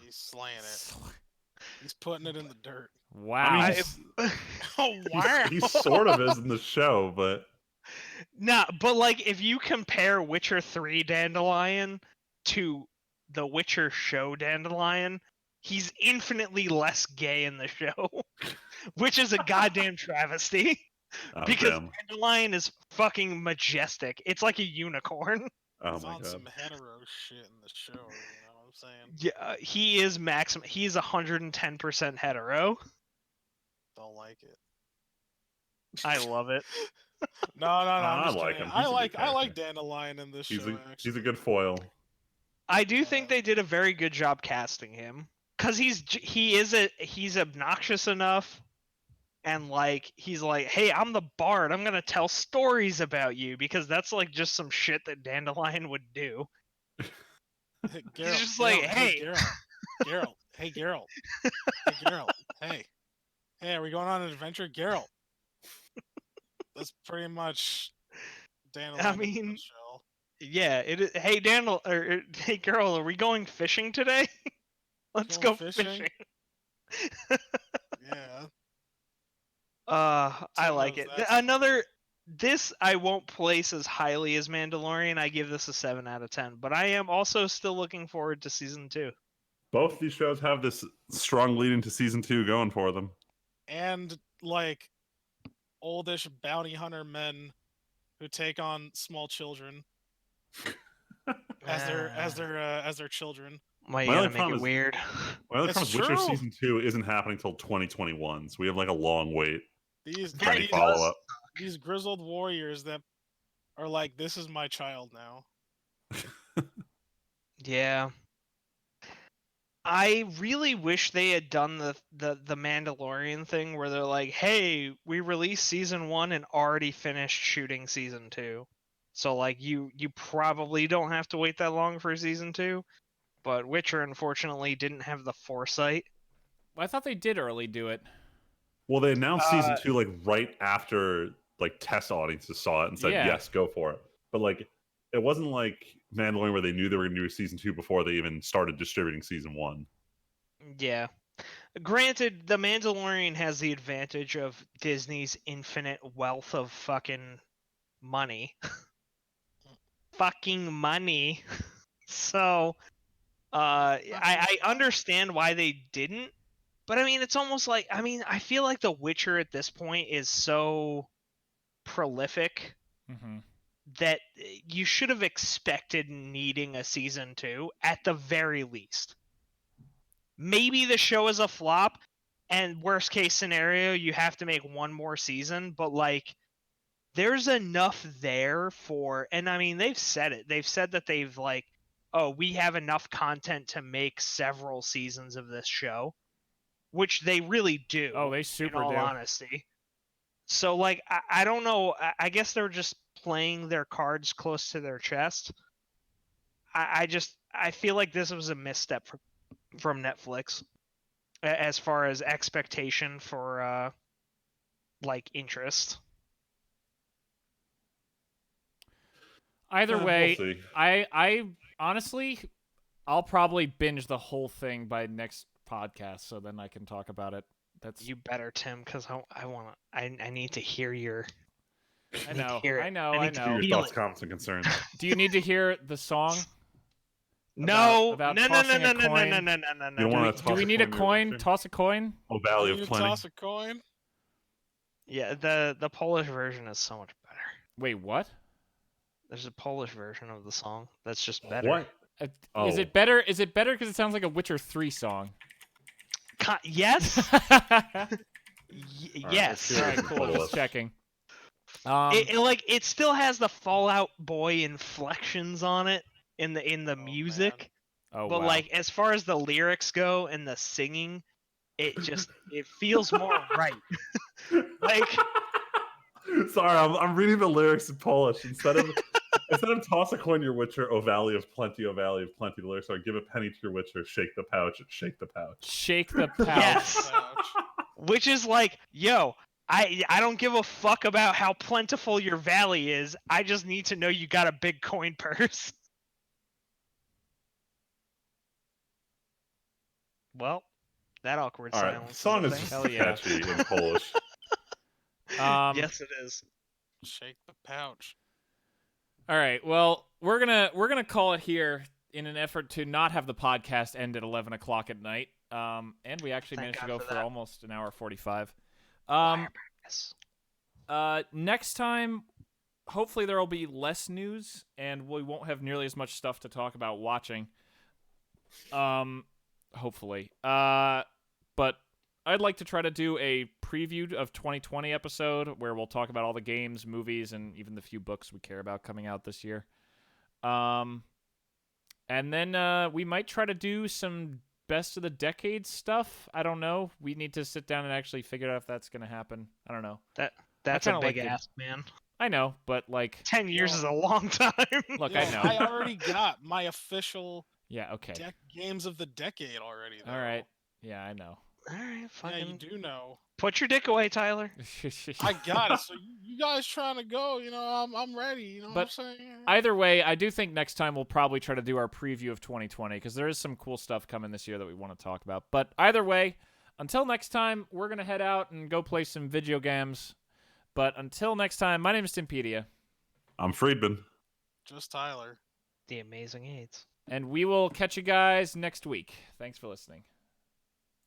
He's slaying it. He's putting it in the dirt. Wow. I mean, Oh wow! he sort of is in the show, but nah. But like, if you compare Witcher 3 Dandelion to the Witcher show Dandelion, he's infinitely less gay in the show, which is a goddamn travesty. Because damn. Dandelion is fucking majestic. It's like a unicorn. Oh He's my on god. some hetero shit in the show. You know what I'm saying? Yeah, he is maximum. He's 110% hetero. Don't like it. I love it. No. I'm I just like kidding. him. I He's a good like character. Dandelion in this He's show. a good foil. I do think they did a very good job casting him, cause he's obnoxious enough, and like he's like, hey, I'm the bard. I'm gonna tell stories about you, because that's like just some shit that Dandelion would do. He's just like, hey, Geralt, hey Geralt, hey Geralt, hey, are we going on an adventure, Geralt? That's pretty much Dandelion. I mean, yeah, it is. Hey, hey, girl, are we going fishing today? Let's go fishing. Yeah. I like it. This I won't place as highly as Mandalorian. I give this a 7 out of 10. But I am also still looking forward to season 2. Both these shows have this strong lead into season 2 going for them. And like oldish bounty hunter men who take on small children as their children. Why you My gotta only make problem it is- weird? My other It's problem is Witcher true. season 2 isn't happening till 2021, so we have like a long wait These for any follow up. these grizzled warriors that are like, this is my child now. Yeah. I really wish they had done the Mandalorian thing where they're like, hey, we released season 1 and already finished shooting season 2. So like you probably don't have to wait that long for season 2. But Witcher unfortunately didn't have the foresight. I thought they did early do it. Well, they announced season 2 like right after like test audiences saw it and said, Yeah. yes, go for it. But like it wasn't like Mandalorian where they knew they were going to do season 2 before they even started distributing season 1. Yeah. Granted, The Mandalorian has the advantage of Disney's infinite wealth of fucking money. Fucking money. So, I understand why they didn't, but I mean, it's almost like, I feel like The Witcher at this point is so prolific Mm-hmm. that you should have expected needing a season 2 at the very least. Maybe the show is a flop, and worst case scenario, you have to make one more season, but like, there's enough there for, and I mean, they've said it. They've said that they've like, oh, we have enough content to make several seasons of this show, which they really do. Oh, they super in all do. honesty. So like I don't know. I guess they're just playing their cards close to their chest. I feel like this was a misstep from Netflix as far as expectation for like interest. Either We'll way, see. I honestly, I'll probably binge the whole thing by next podcast, so then I can talk about it. That's You better, Tim, because I need to hear your. I need to know, hear it. I know, I I need to Hear know. your Feel thoughts, it. comments, and concerns. Do you need to hear the song? No, about no, no, no, tossing no, a no, no, coin? no, no, no, no, You don't no. wanna Do toss we a need a coin to your coin? Witcher? Toss a coin? Oh, Valley You of need to Plenty. toss a coin. Yeah, the Polish version is so much better. Wait, what? There's a Polish version of the song that's just better. What? Is Oh. it better? Is it better because it sounds like a Witcher 3 song? Yes. Alright, Yes. let's hear All right, it. cool. Follow Just us. checking. It still has the Fallout Boy inflections on it in the music, Oh but wow. like as far as the lyrics go and the singing, it feels more right. Like Sorry, I'm reading the lyrics in Polish instead of toss a coin to your Witcher. Oh, Valley of Plenty, oh, Valley of Plenty. The lyrics are give a penny to your Witcher, shake the pouch, shake the pouch. Shake the pouch. Yes. Which is like, yo, I don't give a fuck about how plentiful your valley is. I just need to know you got a big coin purse. Well, that awkward All right, silence. the song a is thing. just Hell yeah. catchy in Polish. Yes, it is. Shake the pouch. All right. Well, we're gonna call it here in an effort to not have the podcast end at 11 o'clock at night. And we actually Thank managed to God go for for that. almost an hour 45. Wire practice. Next time, hopefully there will be less news, and we won't have nearly as much stuff to talk about watching. Hopefully. But I'd like to try to do a preview of 2020 episode where we'll talk about all the games, movies, and even the few books we care about coming out this year. And then we might try to do some best of the decade stuff. I don't know. We need to sit down and actually figure out if that's going to happen. I don't know. That's a kinda big like it. ask, man. I know, but like, 10 years Well, is a long time. look, Yo, I know. I already got my official Yeah, okay. games of the decade already. Though. All right. Yeah, I know. All right, Yeah, fucking you do know. put your dick away, Tyler. I got it. So you guys trying to go? You know, I'm ready. You know But what I'm saying? Either way, I do think next time we'll probably try to do our preview of 2020 because there is some cool stuff coming this year that we want to talk about. But either way, until next time, we're going to head out and go play some video games. But until next time, my name is Timpedia. I'm Friedman. Just Tyler. The Amazing AIDS. And we will catch you guys next week. Thanks for listening.